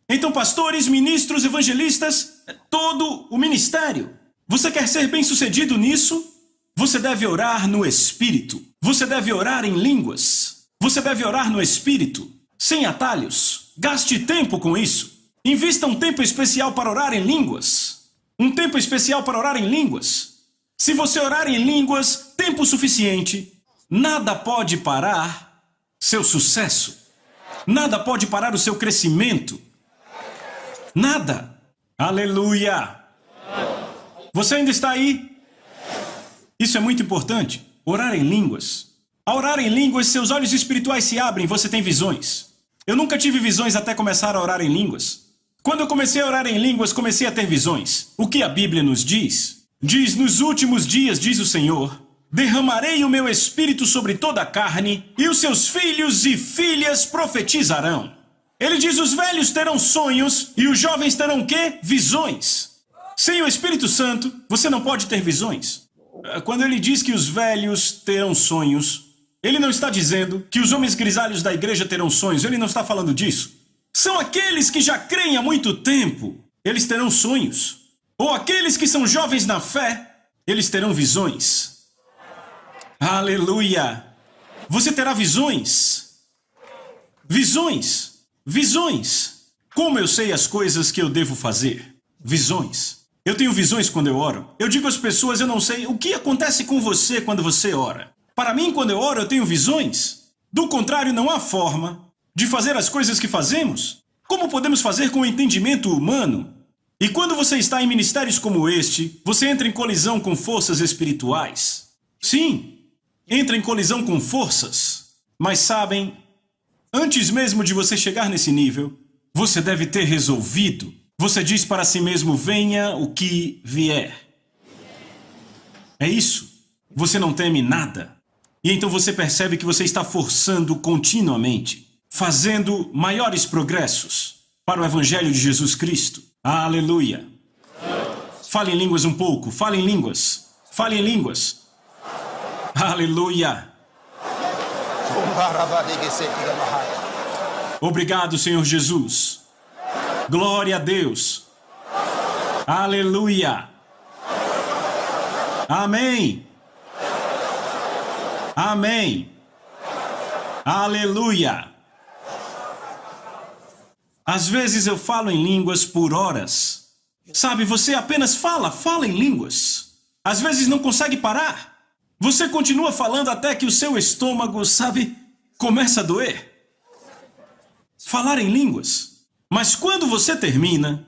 Então, pastores, ministros, evangelistas, todo o ministério Você quer ser bem-sucedido nisso? Você deve orar no Espírito. Você deve orar em línguas. Você deve orar no Espírito, sem atalhos. Gaste tempo com isso. Invista um tempo especial para orar em línguas. Um tempo especial para orar em línguas. Se você orar em línguas, tempo suficiente, nada pode parar seu sucesso. Nada pode parar o seu crescimento. Nada. Aleluia. Você ainda está aí? Isso é muito importante. Orar em línguas. Ao orar em línguas, seus olhos espirituais se abrem, você tem visões. Eu nunca tive visões até começar a orar em línguas. Quando eu comecei a orar em línguas, comecei a ter visões. O que a Bíblia nos diz? Diz, nos últimos dias, diz o Senhor, derramarei o meu espírito sobre toda a carne, e os seus filhos e filhas profetizarão. Ele diz, os velhos terão sonhos, e os jovens terão o quê? Visões. Sem o Espírito Santo, você não pode ter visões. Quando ele diz que os velhos terão sonhos, ele não está dizendo que os homens grisalhos da igreja terão sonhos, ele não está falando disso. São aqueles que já creem há muito tempo, eles terão sonhos. Ou aqueles que são jovens na fé, eles terão visões. Aleluia! Você terá visões. Visões. Visões. Como eu sei as coisas que eu devo fazer? Visões. Eu tenho visões quando eu oro. Eu digo às pessoas, eu não sei o que acontece com você quando você ora. Para mim, quando eu oro, eu tenho visões. Do contrário, não há forma de fazer as coisas que fazemos. Como podemos fazer com o entendimento humano? E quando você está em ministérios como este, você entra em colisão com forças espirituais. Sim, entra em colisão com forças. Mas sabem, antes mesmo de você chegar nesse nível, você deve ter resolvido. Você diz para si mesmo, venha o que vier. É isso. Você não teme nada. E então você percebe que você está forçando continuamente, fazendo maiores progressos para o Evangelho de Jesus Cristo. Aleluia. Fale em línguas um pouco. Fale em línguas. Fale em línguas. Aleluia. Obrigado, Senhor Jesus. Glória a Deus. Aleluia. Amém. Amém. Aleluia. Às vezes eu falo em línguas por horas. Sabe, você apenas fala em línguas. Às vezes não consegue parar. Você continua falando até que o seu estômago, sabe, começa a doer. Falar em línguas. Mas quando você termina,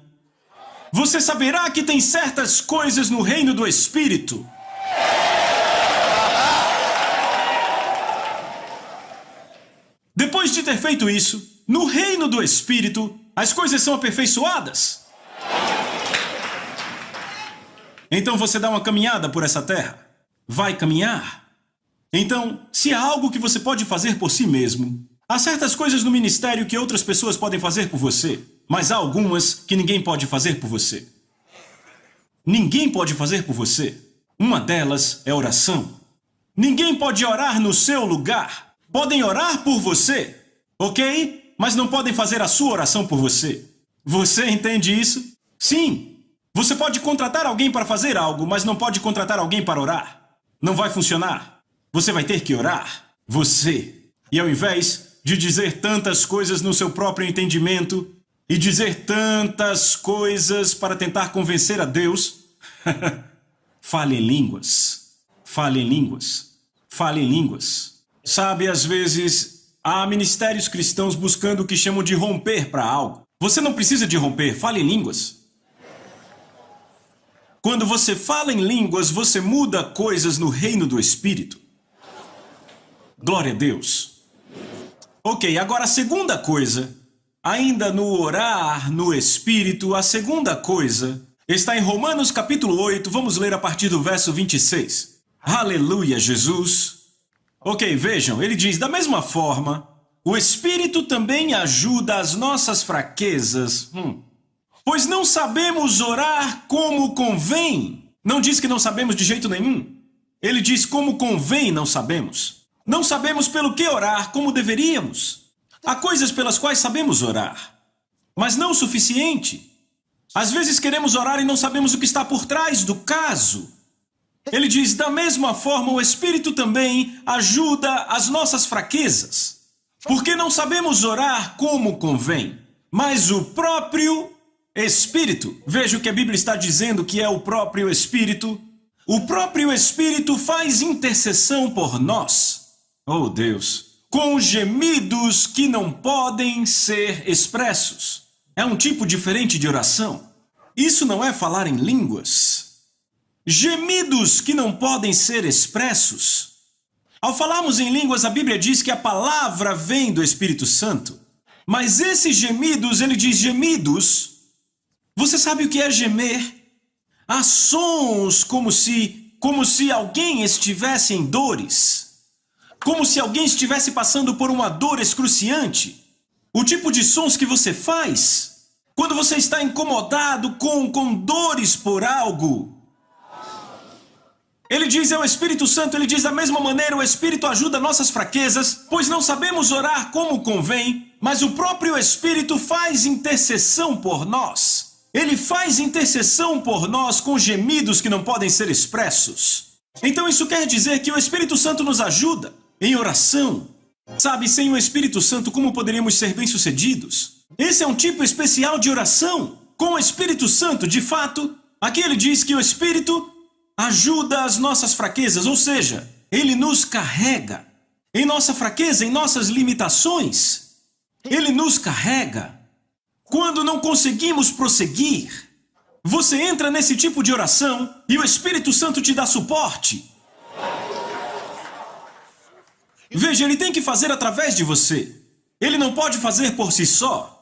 você saberá que tem certas coisas no reino do Espírito. Depois de ter feito isso, no reino do Espírito, as coisas são aperfeiçoadas. Então você dá uma caminhada por essa terra. Vai caminhar. Então, se há algo que você pode fazer por si mesmo, há certas coisas no ministério que outras pessoas podem fazer por você, mas há algumas que ninguém pode fazer por você. Ninguém pode fazer por você. Uma delas é oração. Ninguém pode orar no seu lugar. Podem orar por você, ok? Mas não podem fazer a sua oração por você. Você entende isso? Sim. Você pode contratar alguém para fazer algo, mas não pode contratar alguém para orar. Não vai funcionar. Você vai ter que orar. Você. E ao invés de dizer tantas coisas no seu próprio entendimento e dizer tantas coisas para tentar convencer a Deus, fale em línguas. Fale em línguas. Fale em línguas. Sabe, às vezes, há ministérios cristãos buscando o que chamam de romper para algo. Você não precisa de romper, fale em línguas. Quando você fala em línguas, você muda coisas no reino do Espírito. Glória a Deus. Ok, agora a segunda coisa, ainda no orar no Espírito, a segunda coisa está em Romanos capítulo 8, vamos ler a partir do verso 26. Aleluia, Jesus. Ok, vejam, ele diz, da mesma forma, o Espírito também ajuda as nossas fraquezas. Pois não sabemos orar como convém. Não diz que não sabemos de jeito nenhum. Ele diz como convém não sabemos. Não sabemos pelo que orar como deveríamos. Há coisas pelas quais sabemos orar, mas não o suficiente. Às vezes queremos orar e não sabemos o que está por trás do caso. Ele diz, da mesma forma, o Espírito também ajuda as nossas fraquezas, porque não sabemos orar como convém, mas o próprio Espírito, veja o que a Bíblia está dizendo que é o próprio Espírito faz intercessão por nós, oh Deus, com gemidos que não podem ser expressos. É um tipo diferente de oração. Isso não é falar em línguas. Gemidos que não podem ser expressos. Ao falarmos em línguas, a Bíblia diz que a palavra vem do Espírito Santo. Mas esses gemidos, ele diz gemidos. Você sabe o que é gemer? Há sons como se alguém estivesse em dores. Como se alguém estivesse passando por uma dor excruciante. O tipo de sons que você faz quando você está incomodado com dores por algo. Ele diz, é o Espírito Santo, ele diz da mesma maneira, o Espírito ajuda nossas fraquezas, pois não sabemos orar como convém, mas o próprio Espírito faz intercessão por nós. Ele faz intercessão por nós com gemidos que não podem ser expressos. Então isso quer dizer que o Espírito Santo nos ajuda em oração. Sabe, sem o Espírito Santo, como poderíamos ser bem-sucedidos? Esse é um tipo especial de oração. Com o Espírito Santo, de fato, aqui ele diz que o Espírito ajuda as nossas fraquezas, ou seja, ele nos carrega. Em nossa fraqueza, em nossas limitações, ele nos carrega. Quando não conseguimos prosseguir, você entra nesse tipo de oração e o Espírito Santo te dá suporte. Veja, ele tem que fazer através de você. Ele não pode fazer por si só.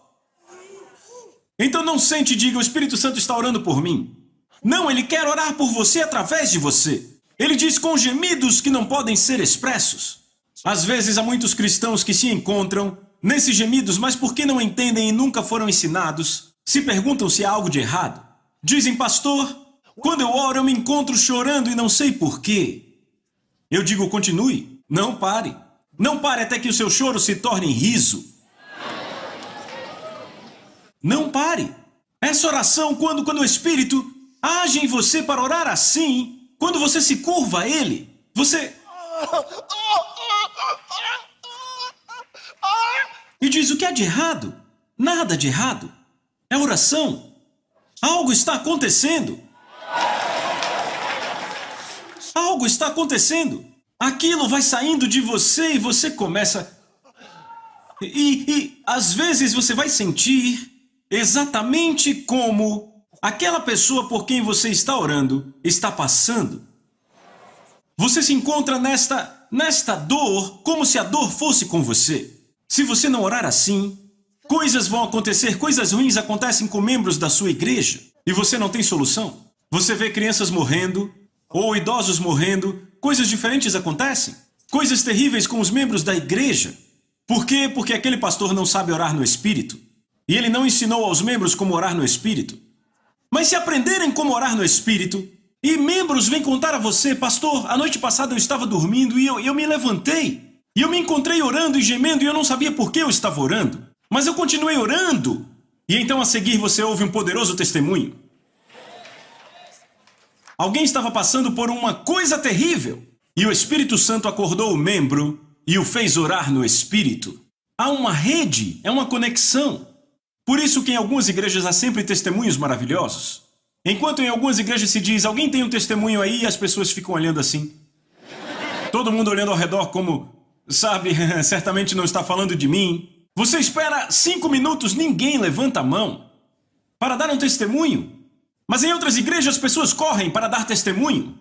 Então não sente e diga, o Espírito Santo está orando por mim. Não, ele quer orar por você através de você. Ele diz com gemidos que não podem ser expressos. Às vezes há muitos cristãos que se encontram nesses gemidos, mas por que não entendem e nunca foram ensinados? Se perguntam se há algo de errado. Dizem, pastor, quando eu oro eu me encontro chorando e não sei por quê. Eu digo, continue, não pare. Não pare até que o seu choro se torne em riso. Não pare. Essa oração, quando o Espírito age em você para orar assim, quando você se curva a Ele, você... E diz, o que há de errado? Nada de errado. É oração. Algo está acontecendo. Algo está acontecendo. Aquilo vai saindo de você e você começa... E às vezes você vai sentir exatamente como aquela pessoa por quem você está orando está passando. Você se encontra nesta dor como se a dor fosse com você. Se você não orar assim, coisas vão acontecer, coisas ruins acontecem com membros da sua igreja e você não tem solução. Você vê crianças morrendo ou idosos morrendo, coisas diferentes acontecem. Coisas terríveis com os membros da igreja. Por quê? Porque aquele pastor não sabe orar no Espírito e ele não ensinou aos membros como orar no Espírito. Mas se aprenderem como orar no Espírito e membros vêm contar a você, pastor, a noite passada eu estava dormindo e eu me levantei. E eu me encontrei orando e gemendo e eu não sabia por que eu estava orando. Mas eu continuei orando. E então a seguir você ouve um poderoso testemunho. Alguém estava passando por uma coisa terrível. E o Espírito Santo acordou o membro e o fez orar no Espírito. Há uma rede, é uma conexão. Por isso que em algumas igrejas há sempre testemunhos maravilhosos. Enquanto em algumas igrejas se diz, alguém tem um testemunho aí e as pessoas ficam olhando assim. Todo mundo olhando ao redor como... Sabe, certamente não está falando de mim. Você espera 5 minutos, ninguém levanta a mão para dar um testemunho. Mas em outras igrejas as pessoas correm para dar testemunho.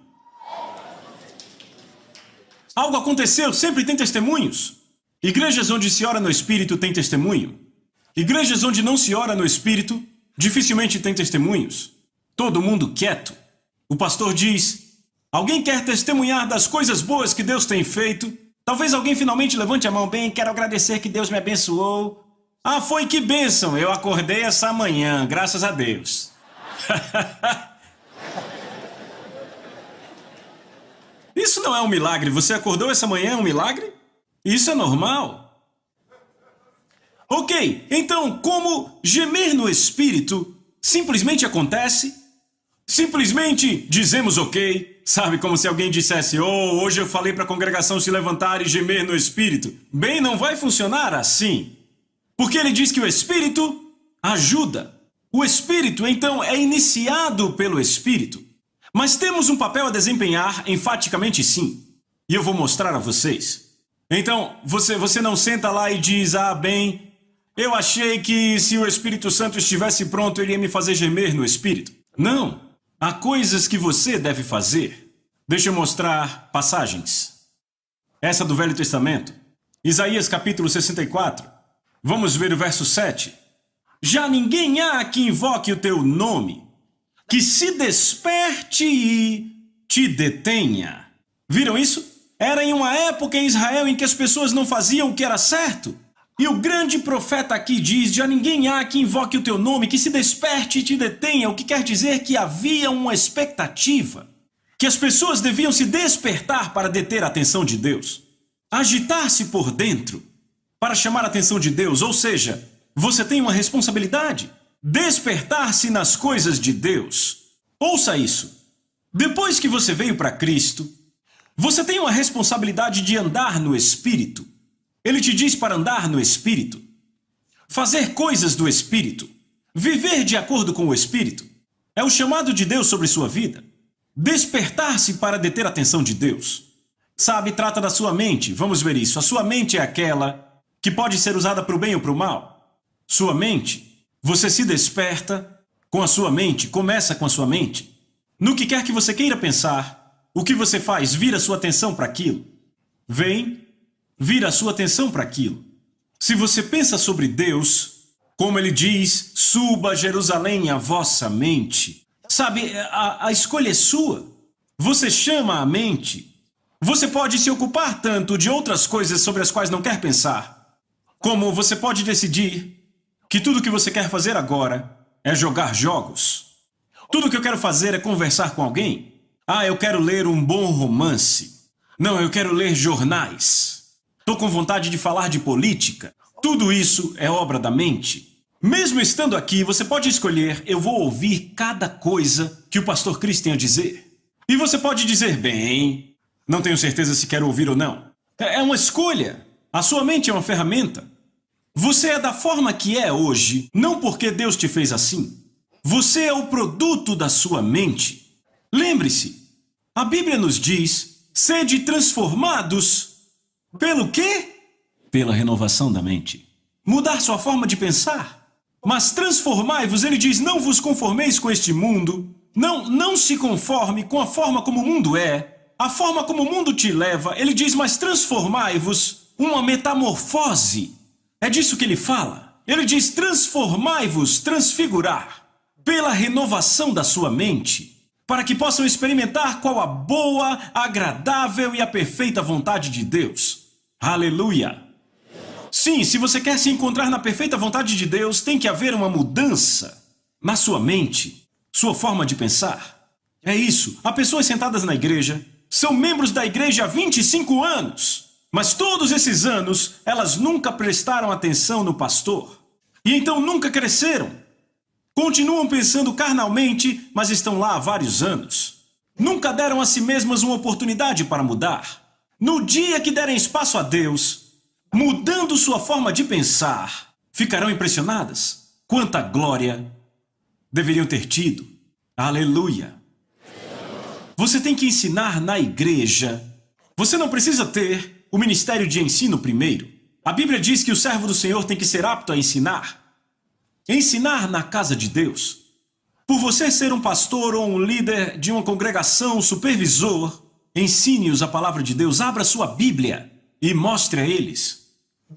Algo aconteceu, sempre tem testemunhos. Igrejas onde se ora no Espírito tem testemunho. Igrejas onde não se ora no Espírito, dificilmente tem testemunhos. Todo mundo quieto. O pastor diz, alguém quer testemunhar das coisas boas que Deus tem feito? Talvez alguém finalmente levante a mão. Bem, quero agradecer que Deus me abençoou. Ah, foi que bênção. Eu acordei essa manhã, graças a Deus. Isso não é um milagre. Você acordou essa manhã, é um milagre? Isso é normal. Ok, então como gemer no Espírito Simplesmente acontece. Simplesmente dizemos ok. Sabe, como se alguém dissesse, oh, hoje eu falei para a congregação se levantar e gemer no Espírito. Bem, não vai funcionar assim. Porque ele diz que o Espírito ajuda. O Espírito, então, é iniciado pelo Espírito. Mas temos um papel a desempenhar, enfaticamente sim. E eu vou mostrar a vocês. Então, você não senta lá e diz, ah, bem, eu achei que se o Espírito Santo estivesse pronto, ele ia me fazer gemer no Espírito. Não. Há coisas que você deve fazer. Deixa eu mostrar passagens. Essa do Velho Testamento. Isaías capítulo 64. Vamos ver o verso 7. Já ninguém há que invoque o teu nome, que se desperte e te detenha. Viram isso? Era em uma época em Israel em que as pessoas não faziam o que era certo. E o grande profeta aqui diz, já ninguém há que invoque o teu nome, que se desperte e te detenha, o que quer dizer que havia uma expectativa, que as pessoas deviam se despertar para deter a atenção de Deus, agitar-se por dentro para chamar a atenção de Deus, ou seja, você tem uma responsabilidade, despertar-se nas coisas de Deus. Ouça isso, depois que você veio para Cristo, você tem uma responsabilidade de andar no Espírito. Ele te diz para andar no Espírito, fazer coisas do Espírito, viver de acordo com o Espírito. É o chamado de Deus sobre sua vida. Despertar-se para deter a atenção de Deus. Sabe, trata da sua mente. Vamos ver isso. A sua mente é aquela que pode ser usada para o bem ou para o mal. Sua mente, você se desperta com a sua mente, começa com a sua mente. No que quer que você queira pensar, o que você faz? Vira sua atenção para aquilo. Vira a sua atenção para aquilo. Se você pensa sobre Deus, como ele diz, suba a Jerusalém a vossa mente. Sabe, a escolha é sua. Você chama a mente. Você pode se ocupar tanto de outras coisas sobre as quais não quer pensar, como você pode decidir que tudo o que você quer fazer agora é jogar jogos. Tudo o que eu quero fazer é conversar com alguém. Ah, eu quero ler um bom romance. Não, eu quero ler jornais. Estou com vontade de falar de política. Tudo isso é obra da mente. Mesmo estando aqui, você pode escolher, eu vou ouvir cada coisa que o pastor Chris tem a dizer. E você pode dizer, bem, não tenho certeza se quero ouvir ou não. É uma escolha. A sua mente é uma ferramenta. Você é da forma que é hoje, não porque Deus te fez assim. Você é o produto da sua mente. Lembre-se, a Bíblia nos diz, sede transformados. Pelo quê? Pela renovação da mente. Mudar sua forma de pensar. Mas transformai-vos, ele diz, não vos conformeis com este mundo. Não se conforme com a forma como o mundo é. A forma como o mundo te leva. Ele diz, mas transformai-vos, uma metamorfose. É disso que ele fala. Ele diz, transformai-vos, transfigurar, pela renovação da sua mente, para que possam experimentar qual a boa, agradável e a perfeita vontade de Deus. Aleluia! Sim, se você quer se encontrar na perfeita vontade de Deus, tem que haver uma mudança na sua mente, sua forma de pensar. É isso. Há pessoas sentadas na igreja, são membros da igreja há 25 anos, mas todos esses anos elas nunca prestaram atenção no pastor. E então nunca cresceram. Continuam pensando carnalmente, mas estão lá há vários anos. Nunca deram a si mesmas uma oportunidade para mudar. No dia que derem espaço a Deus, mudando sua forma de pensar, ficarão impressionadas. Quanta glória deveriam ter tido. Aleluia! Você tem que ensinar na igreja. Você não precisa ter o ministério de ensino primeiro. A Bíblia diz que o servo do Senhor tem que ser apto a ensinar. Ensinar na casa de Deus. Por você ser um pastor ou um líder de uma congregação, supervisor, ensine-os a palavra de Deus, abra sua Bíblia e mostre a eles.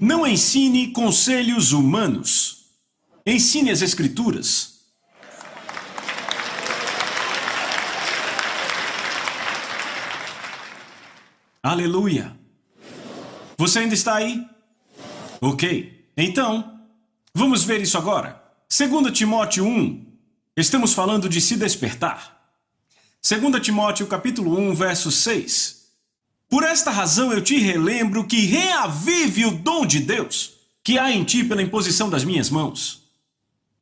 Não ensine conselhos humanos. Ensine as Escrituras. Aleluia! Você ainda está aí? Ok. Então, vamos ver isso agora. 2 Timóteo 1. Estamos falando de se despertar. 2 Timóteo capítulo 1, verso 6. Por esta razão eu te relembro que reavive o dom de Deus que há em ti pela imposição das minhas mãos.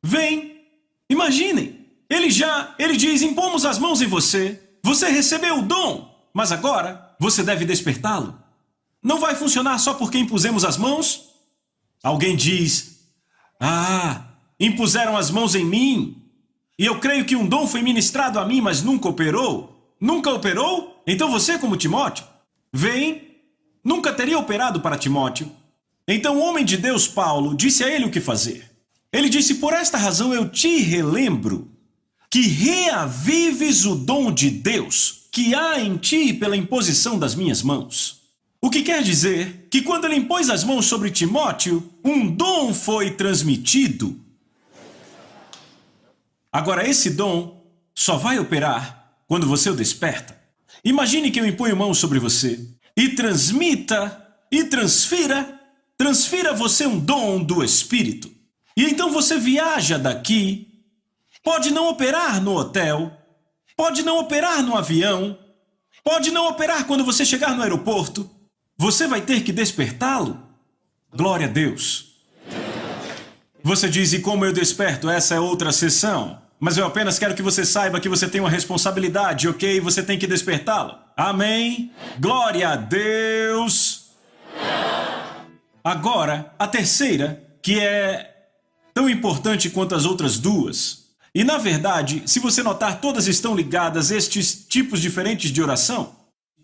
Vem, Imaginem, ele diz, impomos as mãos em você, você recebeu o dom, mas agora você deve despertá-lo. Não vai funcionar só porque impusemos as mãos? Alguém diz, impuseram as mãos em mim, e eu creio que um dom foi ministrado a mim, mas nunca operou. Nunca operou? Então você, como Timóteo, nunca teria operado para Timóteo. Então o homem de Deus, Paulo, disse a ele o que fazer. Ele disse, por esta razão eu te relembro que reavives o dom de Deus que há em ti pela imposição das minhas mãos. O que quer dizer que quando ele impôs as mãos sobre Timóteo, um dom foi transmitido. Agora, esse dom só vai operar quando você o desperta. Imagine que eu imponho mãos sobre você e transfira você um dom do Espírito. E então você viaja daqui, pode não operar no hotel, pode não operar no avião, pode não operar quando você chegar no aeroporto. Você vai ter que despertá-lo. Glória a Deus. Você diz, e como eu desperto? Essa é outra sessão. Mas eu apenas quero que você saiba que você tem uma responsabilidade, ok? Você tem que despertá-lo. Amém? Glória a Deus. Agora, a terceira, que é tão importante quanto as outras duas. E na verdade, se você notar, todas estão ligadas a estes tipos diferentes de oração.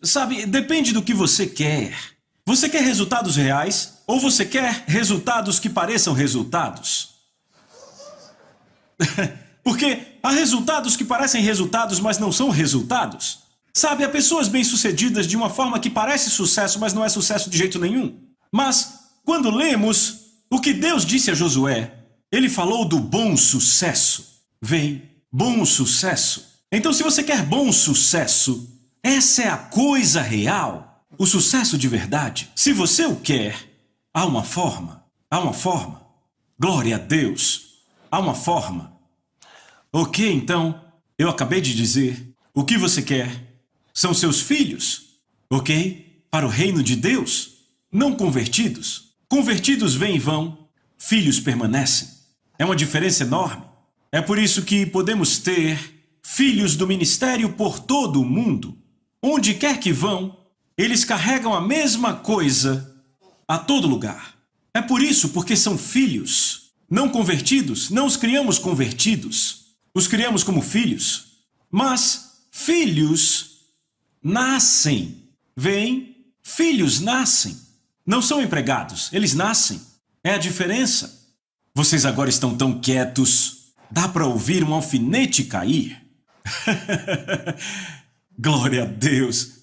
Sabe, depende do que você quer. Você quer resultados reais ou você quer resultados que pareçam resultados? Porque há resultados que parecem resultados, mas não são resultados. Sabe, há pessoas bem-sucedidas de uma forma que parece sucesso, mas não é sucesso de jeito nenhum. Mas, quando lemos o que Deus disse a Josué, ele falou do bom sucesso. Bom sucesso. Então, se você quer bom sucesso, essa é a coisa real. O sucesso de verdade. Se você o quer, há uma forma. Glória a Deus. Há uma forma. Ok, então, eu acabei de dizer, o que você quer são seus filhos, ok? Para o reino de Deus, não convertidos. Convertidos vêm e vão, filhos permanecem. É uma diferença enorme. É por isso que podemos ter filhos do ministério por todo o mundo. Onde quer que vão, eles carregam a mesma coisa a todo lugar. É por isso, porque são filhos, não convertidos, não os criamos convertidos. Os criamos como filhos, mas filhos nascem. Filhos nascem. Não são empregados, eles nascem. É a diferença. Vocês agora estão tão quietos. Dá para ouvir um alfinete cair? Glória a Deus.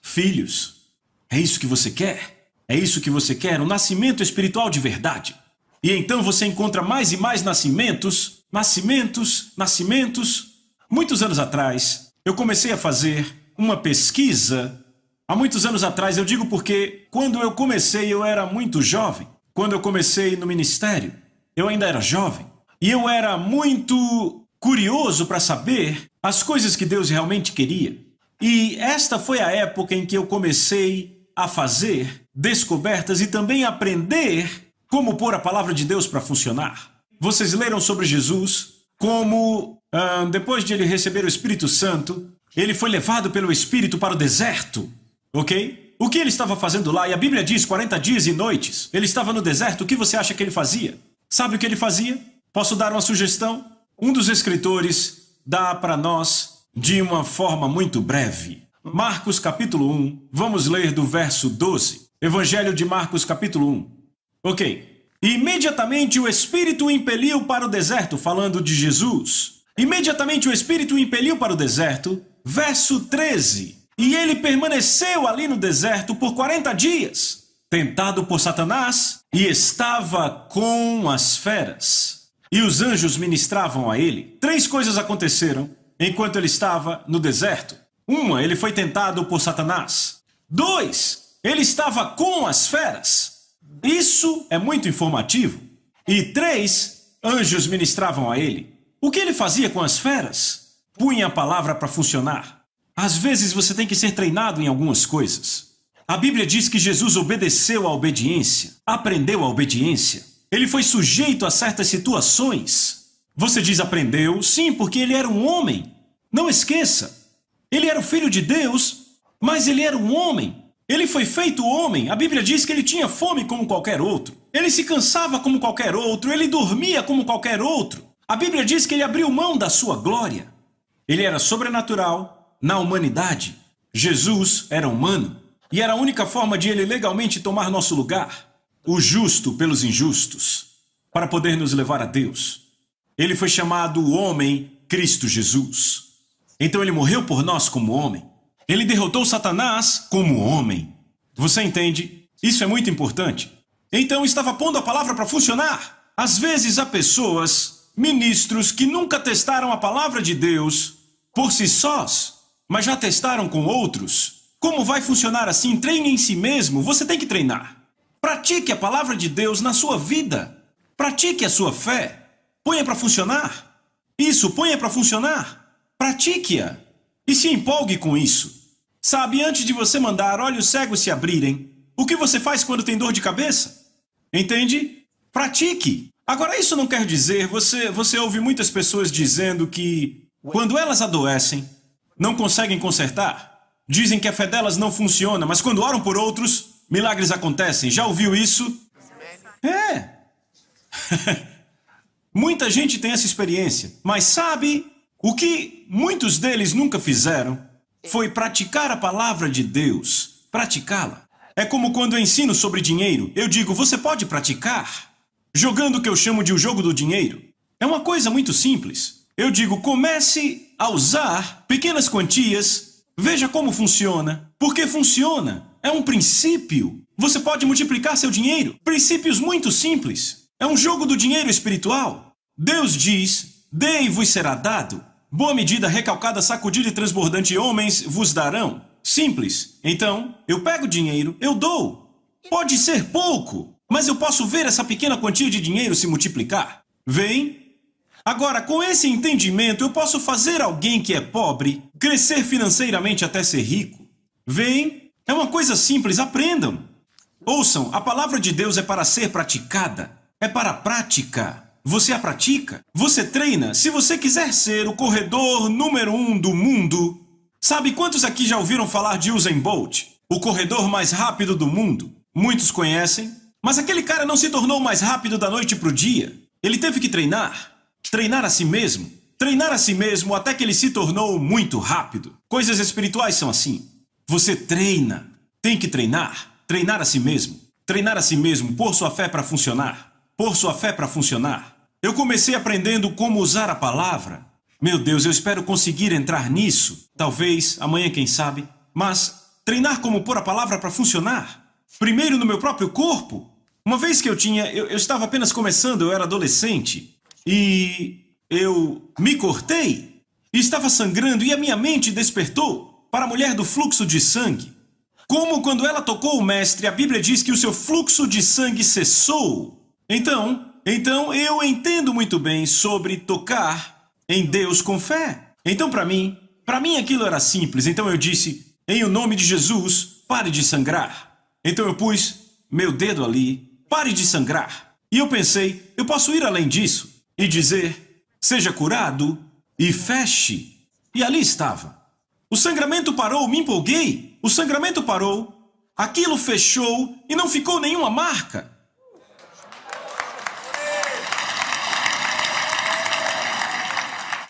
Filhos. É isso que você quer? É isso que você quer? Um nascimento espiritual de verdade. E então você encontra mais e mais nascimentos. Muitos anos atrás, eu comecei a fazer uma pesquisa. Há muitos anos atrás, eu digo porque quando eu comecei eu era muito jovem. Quando eu comecei no ministério, eu ainda era jovem. E eu era muito curioso para saber as coisas que Deus realmente queria. E esta foi a época em que eu comecei a fazer descobertas e também aprender como pôr a palavra de Deus para funcionar. Vocês leram sobre Jesus, como depois de ele receber o Espírito Santo, ele foi levado pelo Espírito para o deserto, ok? O que ele estava fazendo lá? E a Bíblia diz 40 dias e noites. Ele estava no deserto, o que você acha que ele fazia? Sabe o que ele fazia? Posso dar uma sugestão? Um dos escritores dá para nós de uma forma muito breve. Marcos capítulo 1, vamos ler do verso 12. Evangelho de Marcos capítulo 1. Ok. Imediatamente o Espírito o impeliu para o deserto, falando de Jesus. Imediatamente o Espírito o impeliu para o deserto, verso 13. E ele permaneceu ali no deserto por 40 dias, tentado por Satanás, e estava com as feras. E os anjos ministravam a ele. 3 coisas aconteceram enquanto ele estava no deserto. 1, ele foi tentado por Satanás. 2, ele estava com as feras. Isso é muito informativo. E 3, anjos ministravam a ele. O que ele fazia com as feras? Punha a palavra para funcionar. Às vezes você tem que ser treinado em algumas coisas. A Bíblia diz que Jesus obedeceu à obediência, aprendeu a obediência. Ele foi sujeito a certas situações. Você diz aprendeu? Sim, porque ele era um homem. Não esqueça. Ele era o filho de Deus, mas ele era um homem. Ele foi feito homem. A Bíblia diz que ele tinha fome como qualquer outro. Ele se cansava como qualquer outro. Ele dormia como qualquer outro. A Bíblia diz que ele abriu mão da sua glória. Ele era sobrenatural na humanidade. Jesus era humano. E era a única forma de ele legalmente tomar nosso lugar. O justo pelos injustos. Para poder nos levar a Deus. Ele foi chamado o homem Cristo Jesus. Então ele morreu por nós como homem. Ele derrotou Satanás como homem. Você entende? Isso é muito importante. Então estava pondo a palavra para funcionar. Às vezes há pessoas, ministros, que nunca testaram a palavra de Deus por si sós, mas já testaram com outros. Como vai funcionar assim? Treine em si mesmo. Você tem que treinar. Pratique a palavra de Deus na sua vida. Pratique a sua fé. Ponha para funcionar. Isso, ponha para funcionar. Pratique-a. E se empolgue com isso. Sabe, antes de você mandar olhos cegos se abrirem, o que você faz quando tem dor de cabeça? Entende? Pratique. Agora, isso não quer dizer, você ouve muitas pessoas dizendo que, quando elas adoecem, não conseguem consertar. Dizem que a fé delas não funciona, mas quando oram por outros, milagres acontecem. Já ouviu isso? É. Muita gente tem essa experiência, mas sabe, o que muitos deles nunca fizeram foi praticar a palavra de Deus, praticá-la. É como quando eu ensino sobre dinheiro, eu digo, você pode praticar, jogando o que eu chamo de o jogo do dinheiro. É uma coisa muito simples. Eu digo, comece a usar pequenas quantias, veja como funciona, porque funciona, é um princípio. Você pode multiplicar seu dinheiro, princípios muito simples. É um jogo do dinheiro espiritual. Deus diz, dê e vos será dado. Boa medida, recalcada, sacudida e transbordante homens vos darão. Simples. Então, eu pego dinheiro, eu dou. Pode ser pouco, mas eu posso ver essa pequena quantia de dinheiro se multiplicar. Vem? Agora, com esse entendimento, eu posso fazer alguém que é pobre crescer financeiramente até ser rico. Vem? É uma coisa simples, aprendam. Ouçam, a palavra de Deus é para ser praticada. É para a prática. Você a pratica, você treina. Se você quiser ser o corredor número 1 do mundo, sabe quantos aqui já ouviram falar de Usain Bolt? O corredor mais rápido do mundo. Muitos conhecem, mas aquele cara não se tornou mais rápido da noite para o dia. Ele teve que treinar. Treinar a si mesmo. Treinar a si mesmo até que ele se tornou muito rápido. Coisas espirituais são assim. Você treina. Tem que treinar. Treinar a si mesmo. Treinar a si mesmo. Pôr sua fé para funcionar. Pôr sua fé para funcionar. Eu comecei aprendendo como usar a palavra. Meu Deus, eu espero conseguir entrar nisso. Talvez, amanhã quem sabe. Mas treinar como pôr a palavra para funcionar. Primeiro no meu próprio corpo. Uma vez que eu estava apenas começando, eu era adolescente. E eu me cortei. E estava sangrando e a minha mente despertou para a mulher do fluxo de sangue. Como quando ela tocou o mestre, a Bíblia diz que o seu fluxo de sangue cessou. Então eu entendo muito bem sobre tocar em Deus com fé. Então para mim aquilo era simples. Então eu disse, em o nome de Jesus, pare de sangrar. Então eu pus meu dedo ali, pare de sangrar. E eu pensei, eu posso ir além disso e dizer, seja curado e feche. E ali estava. O sangramento parou, me empolguei. O sangramento parou, aquilo fechou e não ficou nenhuma marca.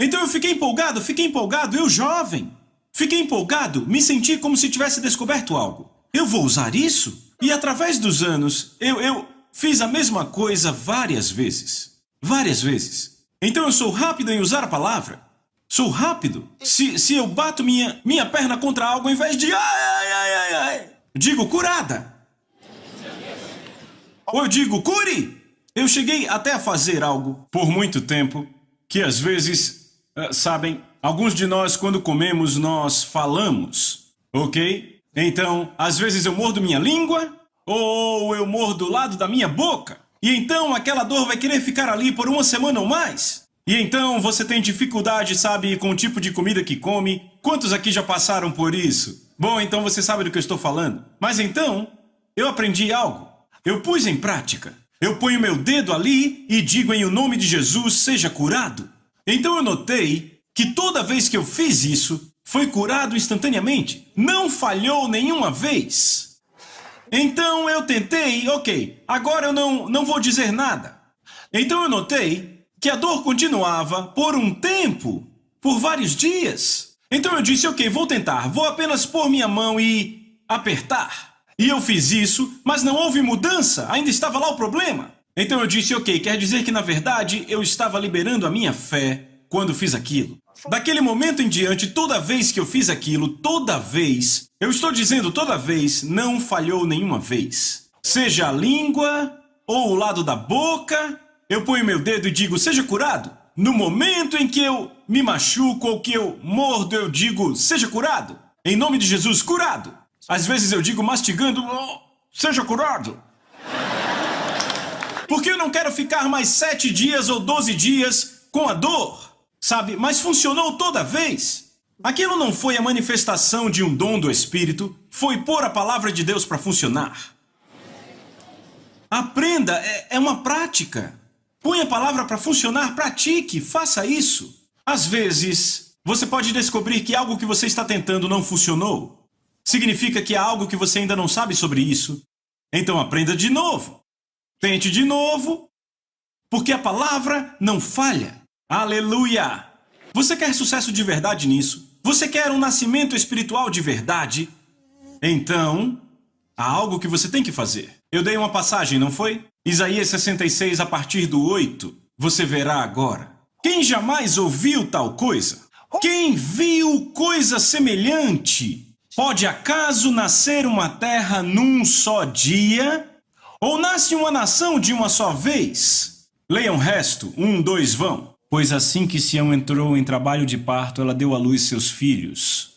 Então eu fiquei empolgado, eu jovem. Fiquei empolgado, me senti como se tivesse descoberto algo. Eu vou usar isso? E através dos anos, eu fiz a mesma coisa várias vezes. Várias vezes. Então eu sou rápido em usar a palavra. Sou rápido. Se eu bato minha perna contra algo, ao invés de ai, digo curada. Ou eu digo cure. Eu cheguei até a fazer algo por muito tempo que às vezes... sabem, alguns de nós, quando comemos, nós falamos, ok? Então, às vezes eu mordo minha língua, ou eu mordo o lado da minha boca, e então aquela dor vai querer ficar ali por uma semana ou mais. E então você tem dificuldade, sabe, com o tipo de comida que come. Quantos aqui já passaram por isso? Bom, então você sabe do que eu estou falando. Mas então, eu aprendi algo. Eu pus em prática. Eu ponho meu dedo ali e digo em o nome de Jesus, seja curado. Então eu notei que toda vez que eu fiz isso, foi curado instantaneamente. Não falhou nenhuma vez. Então eu tentei, ok, agora eu não vou dizer nada. Então eu notei que a dor continuava por um tempo, por vários dias. Então eu disse, ok, vou tentar, vou apenas pôr minha mão e apertar. E eu fiz isso, mas não houve mudança, ainda estava lá o problema. Então eu disse, ok, quer dizer que na verdade eu estava liberando a minha fé quando fiz aquilo. Daquele momento em diante, toda vez que eu fiz aquilo, toda vez, eu estou dizendo toda vez, não falhou nenhuma vez. Seja a língua ou o lado da boca, eu ponho meu dedo e digo, seja curado. No momento em que eu me machuco ou que eu mordo, eu digo, seja curado. Em nome de Jesus, curado. Às vezes eu digo mastigando, oh, seja curado. Porque eu não quero ficar mais 7 dias ou 12 dias com a dor, sabe? Mas funcionou toda vez. Aquilo não foi a manifestação de um dom do Espírito, foi pôr a palavra de Deus para funcionar. Aprenda, é uma prática. Põe a palavra para funcionar, pratique, faça isso. Às vezes, você pode descobrir que algo que você está tentando não funcionou. Significa que há algo que você ainda não sabe sobre isso. Então aprenda de novo. Tente de novo, porque a palavra não falha. Aleluia! Você quer sucesso de verdade nisso? Você quer um nascimento espiritual de verdade? Então, há algo que você tem que fazer. Eu dei uma passagem, não foi? Isaías 66, a partir do 8. Você verá agora. Quem jamais ouviu tal coisa? Quem viu coisa semelhante? Pode acaso nascer uma terra num só dia? Ou nasce uma nação de uma só vez? Leiam o resto, 1, 2, vão. Pois assim que Sião entrou em trabalho de parto, ela deu à luz seus filhos.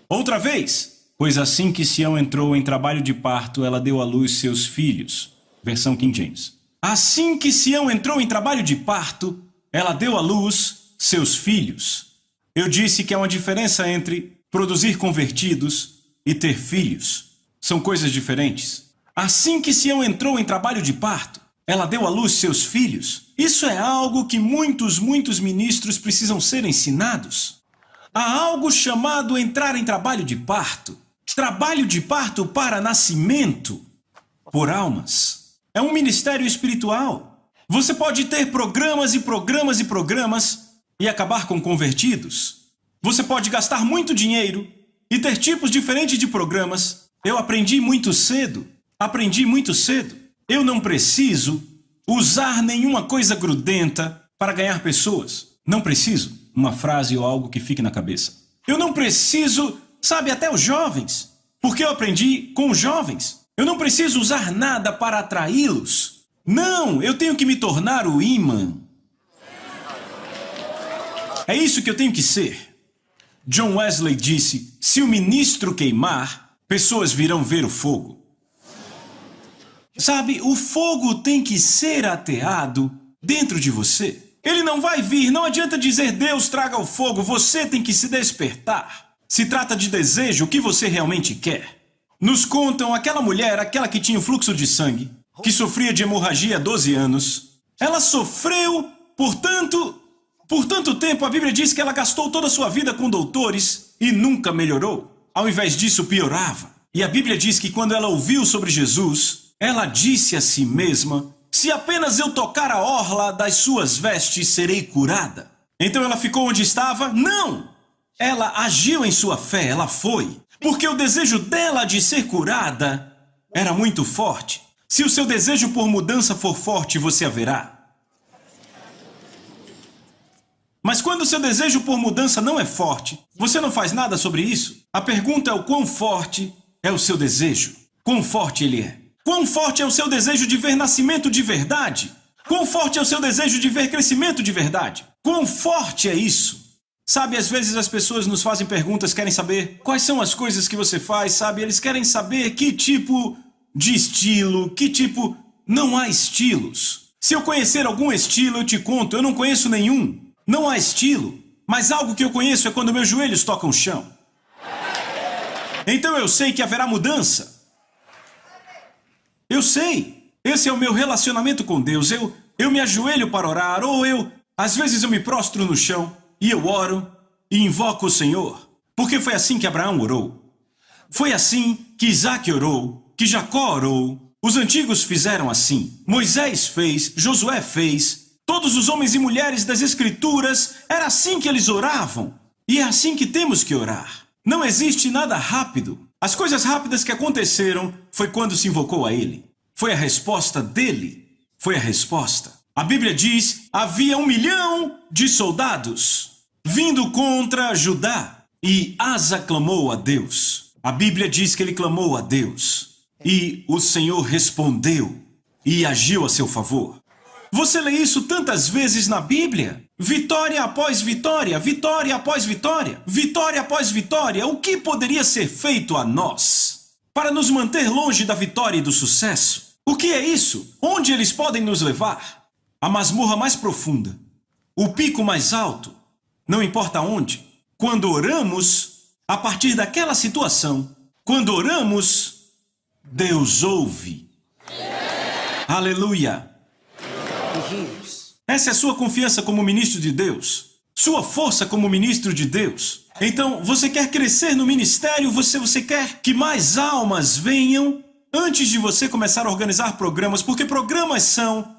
Outra vez. Pois assim que Sião entrou em trabalho de parto, ela deu à luz seus filhos. Versão King James. Assim que Sião entrou em trabalho de parto, ela deu à luz seus filhos. Eu disse que há uma diferença entre produzir convertidos e ter filhos. São coisas diferentes. Assim que Sião entrou em trabalho de parto, ela deu à luz seus filhos. Isso é algo que muitos ministros precisam ser ensinados. Há algo chamado entrar em trabalho de parto. Trabalho de parto para nascimento por almas. É um ministério espiritual. Você pode ter programas e programas e programas e acabar com convertidos. Você pode gastar muito dinheiro e ter tipos diferentes de programas. Eu aprendi muito cedo. Eu não preciso usar nenhuma coisa grudenta para ganhar pessoas. Não preciso. Uma frase ou algo que fique na cabeça. Eu não preciso, sabe, até os jovens. Porque eu aprendi com os jovens. Eu não preciso usar nada para atraí-los. Não, eu tenho que me tornar o imã. É isso que eu tenho que ser. John Wesley disse, se o ministro queimar, pessoas virão ver o fogo. Sabe, o fogo tem que ser ateado dentro de você. Ele não vai vir, não adianta dizer Deus traga o fogo, você tem que se despertar. Se trata de desejo, o que você realmente quer. Nos contam aquela mulher, aquela que tinha o fluxo de sangue, que sofria de hemorragia há 12 anos. Ela sofreu, por tanto tempo, a Bíblia diz que ela gastou toda a sua vida com doutores e nunca melhorou. Ao invés disso, piorava. E a Bíblia diz que quando ela ouviu sobre Jesus, ela disse a si mesma, se apenas eu tocar a orla das suas vestes, serei curada. Então ela ficou onde estava? Não! Ela agiu em sua fé, ela foi. Porque o desejo dela de ser curada era muito forte. Se o seu desejo por mudança for forte, você a verá. Mas quando o seu desejo por mudança não é forte, você não faz nada sobre isso? A pergunta é o quão forte é o seu desejo? Quão forte ele é? Quão forte é o seu desejo de ver nascimento de verdade? Quão forte é o seu desejo de ver crescimento de verdade? Quão forte é isso? Sabe, às vezes as pessoas nos fazem perguntas, querem saber quais são as coisas que você faz, sabe? Eles querem saber que tipo de estilo, que tipo... Não há estilos. Se eu conhecer algum estilo, eu te conto, eu não conheço nenhum. Não há estilo, mas algo que eu conheço é quando meus joelhos tocam o chão. Então eu sei que haverá mudança. Eu sei. Esse é o meu relacionamento com Deus. Eu me ajoelho para orar, ou às vezes eu me prostro no chão e eu oro e invoco o Senhor. Porque foi assim que Abraão orou. Foi assim que Isaac orou, que Jacó orou. Os antigos fizeram assim. Moisés fez, Josué fez. Todos os homens e mulheres das Escrituras, era assim que eles oravam. E é assim que temos que orar. Não existe nada rápido. As coisas rápidas que aconteceram foi quando se invocou a Ele. Foi a resposta dele. Foi a resposta. A Bíblia diz, havia 1 milhão de soldados vindo contra Judá. E Asa clamou a Deus. A Bíblia diz que ele clamou a Deus. E o Senhor respondeu e agiu a seu favor. Você lê isso tantas vezes na Bíblia. Vitória após vitória, vitória após vitória, vitória após vitória. O que poderia ser feito a nós para nos manter longe da vitória e do sucesso? O que é isso? Onde eles podem nos levar? A masmorra mais profunda, o pico mais alto, não importa onde. Quando oramos, a partir daquela situação, quando oramos, Deus ouve. Aleluia! Essa é a sua confiança como ministro de Deus, sua força como ministro de Deus. Então, você quer crescer no ministério, você quer que mais almas venham antes de você começar a organizar programas, porque programas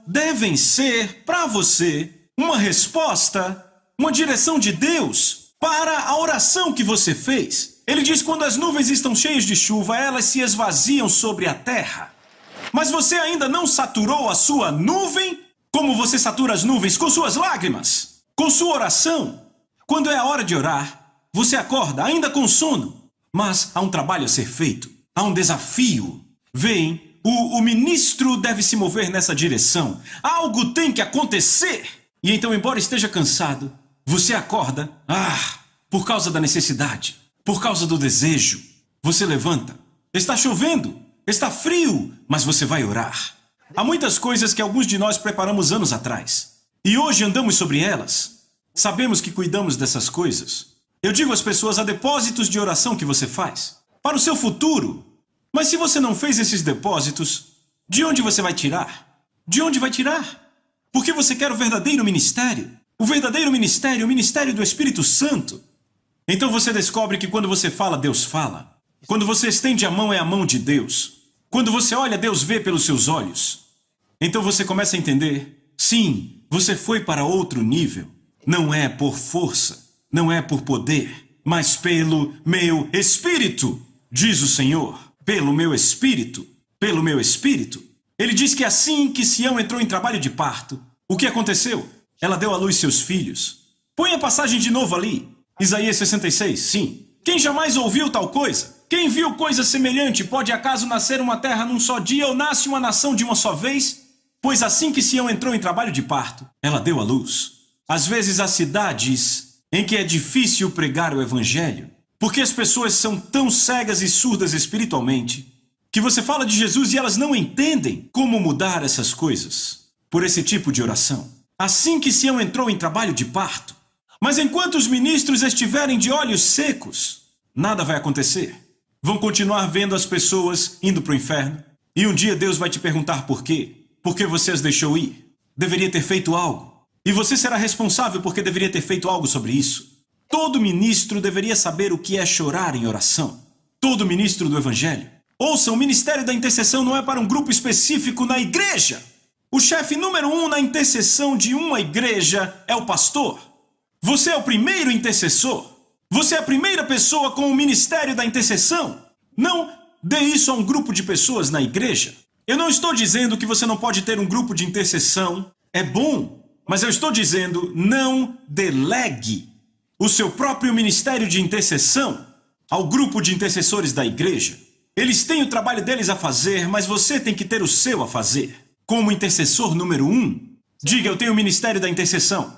devem ser, para você, uma resposta, uma direção de Deus para a oração que você fez. Ele diz, quando as nuvens estão cheias de chuva, elas se esvaziam sobre a terra. Mas você ainda não saturou a sua nuvem, como você satura as nuvens com suas lágrimas, com sua oração. Quando é a hora de orar, você acorda ainda com sono, mas há um trabalho a ser feito, há um desafio. Veem, o ministro deve se mover nessa direção. Algo tem que acontecer. E então, embora esteja cansado, você acorda, por causa da necessidade, por causa do desejo. Você levanta. Está chovendo, está frio, mas você vai orar. Há muitas coisas que alguns de nós preparamos anos atrás. E hoje andamos sobre elas. Sabemos que cuidamos dessas coisas. Eu digo às pessoas, há depósitos de oração que você faz para o seu futuro. Mas se você não fez esses depósitos, de onde você vai tirar? De onde vai tirar? Porque você quer o verdadeiro ministério. O verdadeiro ministério, o ministério do Espírito Santo. Então você descobre que quando você fala, Deus fala. Quando você estende a mão, é a mão de Deus. Quando você olha, Deus vê pelos seus olhos. Então você começa a entender, sim, você foi para outro nível. Não é por força, não é por poder, mas pelo meu Espírito, diz o Senhor. Pelo meu Espírito, pelo meu Espírito. Ele diz que assim que Sião entrou em trabalho de parto, o que aconteceu? Ela deu à luz seus filhos. Põe a passagem de novo ali. Isaías 66, sim. Quem jamais ouviu tal coisa? Quem viu coisa semelhante? Pode acaso nascer uma terra num só dia ou nasce uma nação de uma só vez? Pois assim que Sião entrou em trabalho de parto, ela deu à luz. Às vezes há cidades em que é difícil pregar o evangelho, porque as pessoas são tão cegas e surdas espiritualmente, que você fala de Jesus e elas não entendem como mudar essas coisas por esse tipo de oração. Assim que Sião entrou em trabalho de parto. Mas enquanto os ministros estiverem de olhos secos, nada vai acontecer. Vão continuar vendo as pessoas indo para o inferno. E um dia Deus vai te perguntar por quê. Por que você as deixou ir? Deveria ter feito algo. E você será responsável porque deveria ter feito algo sobre isso. Todo ministro deveria saber o que é chorar em oração. Todo ministro do Evangelho. Ouça, o ministério da intercessão não é para um grupo específico na igreja. O chefe número 1 na intercessão de uma igreja é o pastor. Você é o primeiro intercessor. Você é a primeira pessoa com o ministério da intercessão. Não dê isso a um grupo de pessoas na igreja. Eu não estou dizendo que você não pode ter um grupo de intercessão. É bom, mas eu estou dizendo não delegue o seu próprio ministério de intercessão ao grupo de intercessores da igreja. Eles têm o trabalho deles a fazer, mas você tem que ter o seu a fazer. Como intercessor número 1, diga, eu tenho o ministério da intercessão.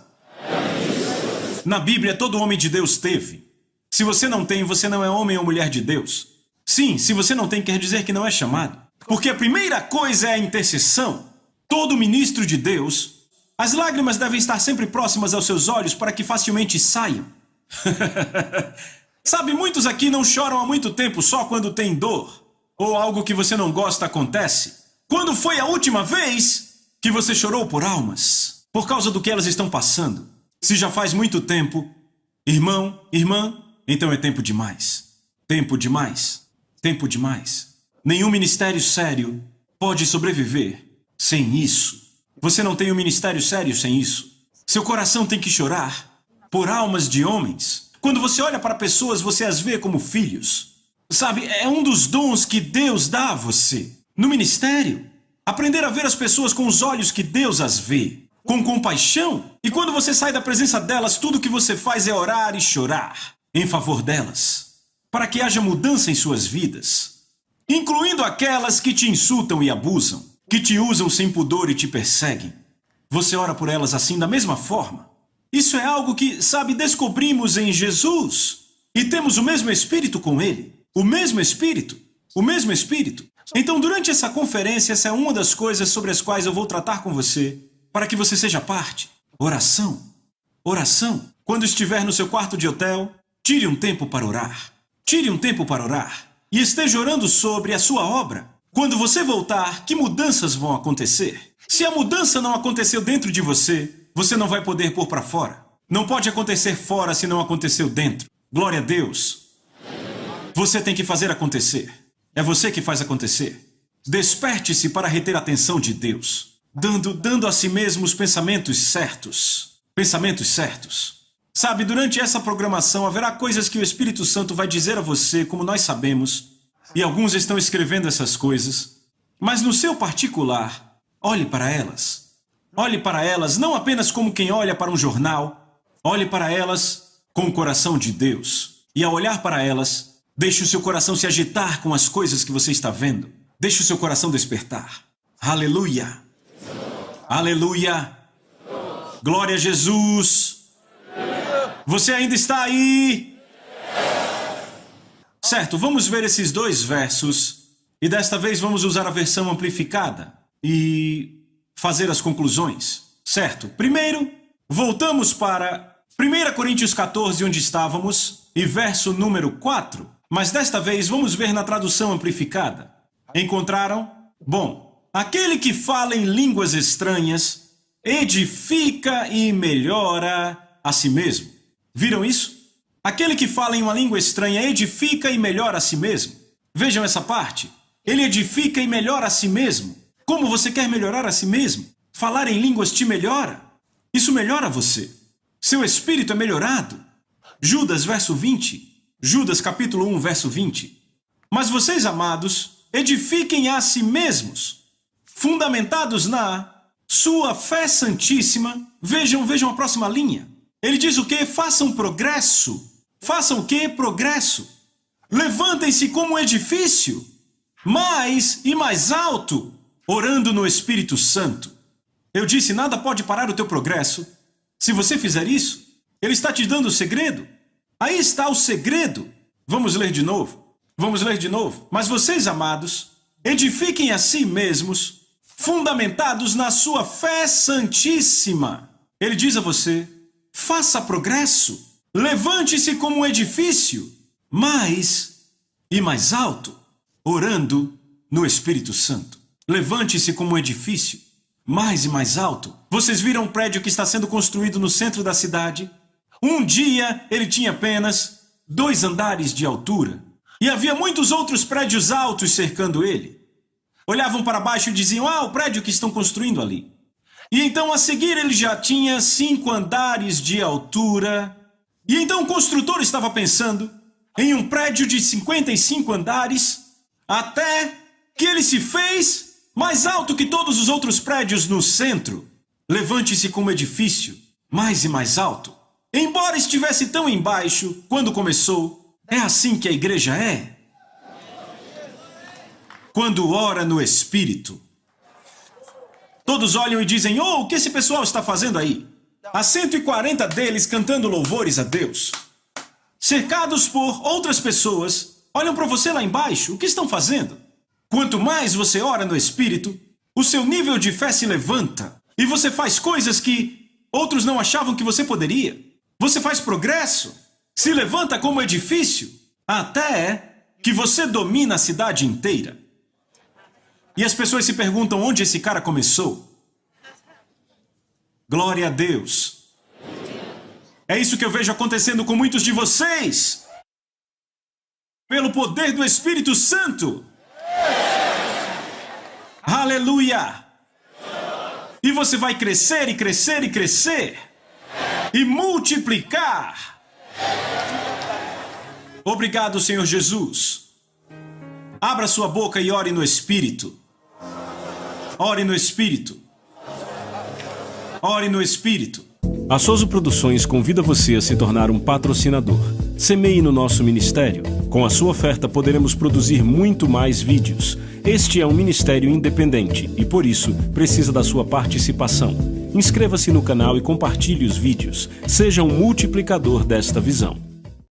Na Bíblia, todo homem de Deus teve. Se você não tem, você não é homem ou mulher de Deus. Sim, se você não tem, quer dizer que não é chamado. Porque a primeira coisa é a intercessão. Todo ministro de Deus, as lágrimas devem estar sempre próximas aos seus olhos para que facilmente saiam. Sabe, muitos aqui não choram há muito tempo só quando tem dor ou algo que você não gosta acontece. Quando foi a última vez que você chorou por almas, por causa do que elas estão passando? Se já faz muito tempo, irmão, irmã, então é tempo demais. Tempo demais. Tempo demais. Nenhum ministério sério pode sobreviver sem isso. Você não tem um ministério sério sem isso. Seu coração tem que chorar por almas de homens. Quando você olha para pessoas, você as vê como filhos. Sabe, é um dos dons que Deus dá a você. No ministério, aprender a ver as pessoas com os olhos que Deus as vê, com compaixão. E quando você sai da presença delas, tudo que você faz é orar e chorar em favor delas, para que haja mudança em suas vidas, incluindo aquelas que te insultam e abusam, que te usam sem pudor e te perseguem. Você ora por elas assim da mesma forma. Isso é algo que, sabe, descobrimos em Jesus. E temos o mesmo Espírito com Ele. O mesmo Espírito. O mesmo Espírito. Então, durante essa conferência, essa é uma das coisas sobre as quais eu vou tratar com você, para que você seja parte. Oração. Oração. Quando estiver no seu quarto de hotel, tire um tempo para orar. Tire um tempo para orar. E esteja orando sobre a sua obra. Quando você voltar, que mudanças vão acontecer? Se a mudança não aconteceu dentro de você, você não vai poder pôr para fora. Não pode acontecer fora se não aconteceu dentro. Glória a Deus. Você tem que fazer acontecer. É você que faz acontecer. Desperte-se para reter a atenção de Deus, dando a si mesmo os pensamentos certos. Pensamentos certos. Sabe, durante essa programação haverá coisas que o Espírito Santo vai dizer a você, como nós sabemos, e alguns estão escrevendo essas coisas, mas no seu particular, olhe para elas. Olhe para elas não apenas como quem olha para um jornal, olhe para elas com o coração de Deus. E ao olhar para elas, deixe o seu coração se agitar com as coisas que você está vendo. Deixe o seu coração despertar. Aleluia! Aleluia! Glória a Jesus! Você ainda está aí? Certo, vamos ver esses dois versos. E desta vez vamos usar a versão amplificada e fazer as conclusões. Certo? Primeiro, voltamos para 1 Coríntios 14, onde estávamos, e verso número 4. Mas desta vez vamos ver na tradução amplificada. Encontraram? Bom, aquele que fala em línguas estranhas edifica e melhora a si mesmo. Viram isso? Aquele que fala em uma língua estranha edifica e melhora a si mesmo. Vejam essa parte. Ele edifica e melhora a si mesmo. Como você quer melhorar a si mesmo? Falar em línguas te melhora. Isso melhora você. Seu espírito é melhorado. Judas, verso 20. Judas, capítulo 1, verso 20. Mas vocês, amados, edifiquem a si mesmos, fundamentados na sua fé santíssima. Vejam a próxima linha. Ele diz o quê? Façam progresso. Façam o quê? Progresso. Levantem-se como um edifício, mais e mais alto, orando no Espírito Santo. Eu disse, nada pode parar o teu progresso. Se você fizer isso, ele está te dando o segredo. Aí está o segredo. Vamos ler de novo. Vamos ler de novo. Mas vocês, amados, edifiquem a si mesmos, fundamentados na sua fé santíssima. Ele diz a você, faça progresso. Levante-se como um edifício, mais e mais alto, orando no Espírito Santo. Levante-se como um edifício, mais e mais alto. Vocês viram um prédio que está sendo construído no centro da cidade? Um dia ele tinha apenas 2 andares de altura. E havia muitos outros prédios altos cercando ele. Olhavam para baixo e diziam, o prédio que estão construindo ali. E então a seguir ele já tinha 5 andares de altura. E então o construtor estava pensando em um prédio de 55 andares, até que ele se fez mais alto que todos os outros prédios no centro. Levante-se como edifício, mais e mais alto. Embora estivesse tão embaixo quando começou, é assim que a igreja é. Quando ora no Espírito, todos olham e dizem, o que esse pessoal está fazendo aí? Há 140 deles cantando louvores a Deus. Cercados por outras pessoas, olham para você lá embaixo, o que estão fazendo? Quanto mais você ora no Espírito, o seu nível de fé se levanta e você faz coisas que outros não achavam que você poderia. Você faz progresso, se levanta como edifício, até que você domina a cidade inteira. E as pessoas se perguntam onde esse cara começou. Glória a Deus. É isso que eu vejo acontecendo com muitos de vocês. Pelo poder do Espírito Santo. Aleluia! E você vai crescer e crescer e crescer. E multiplicar. Obrigado, Senhor Jesus. Abra sua boca e ore no Espírito. Ore no Espírito. Ore no Espírito. A Soso Produções convida você a se tornar um patrocinador. Semeie no nosso ministério. Com a sua oferta poderemos produzir muito mais vídeos. Este é um ministério independente e, por isso, precisa da sua participação. Inscreva-se no canal e compartilhe os vídeos. Seja um multiplicador desta visão.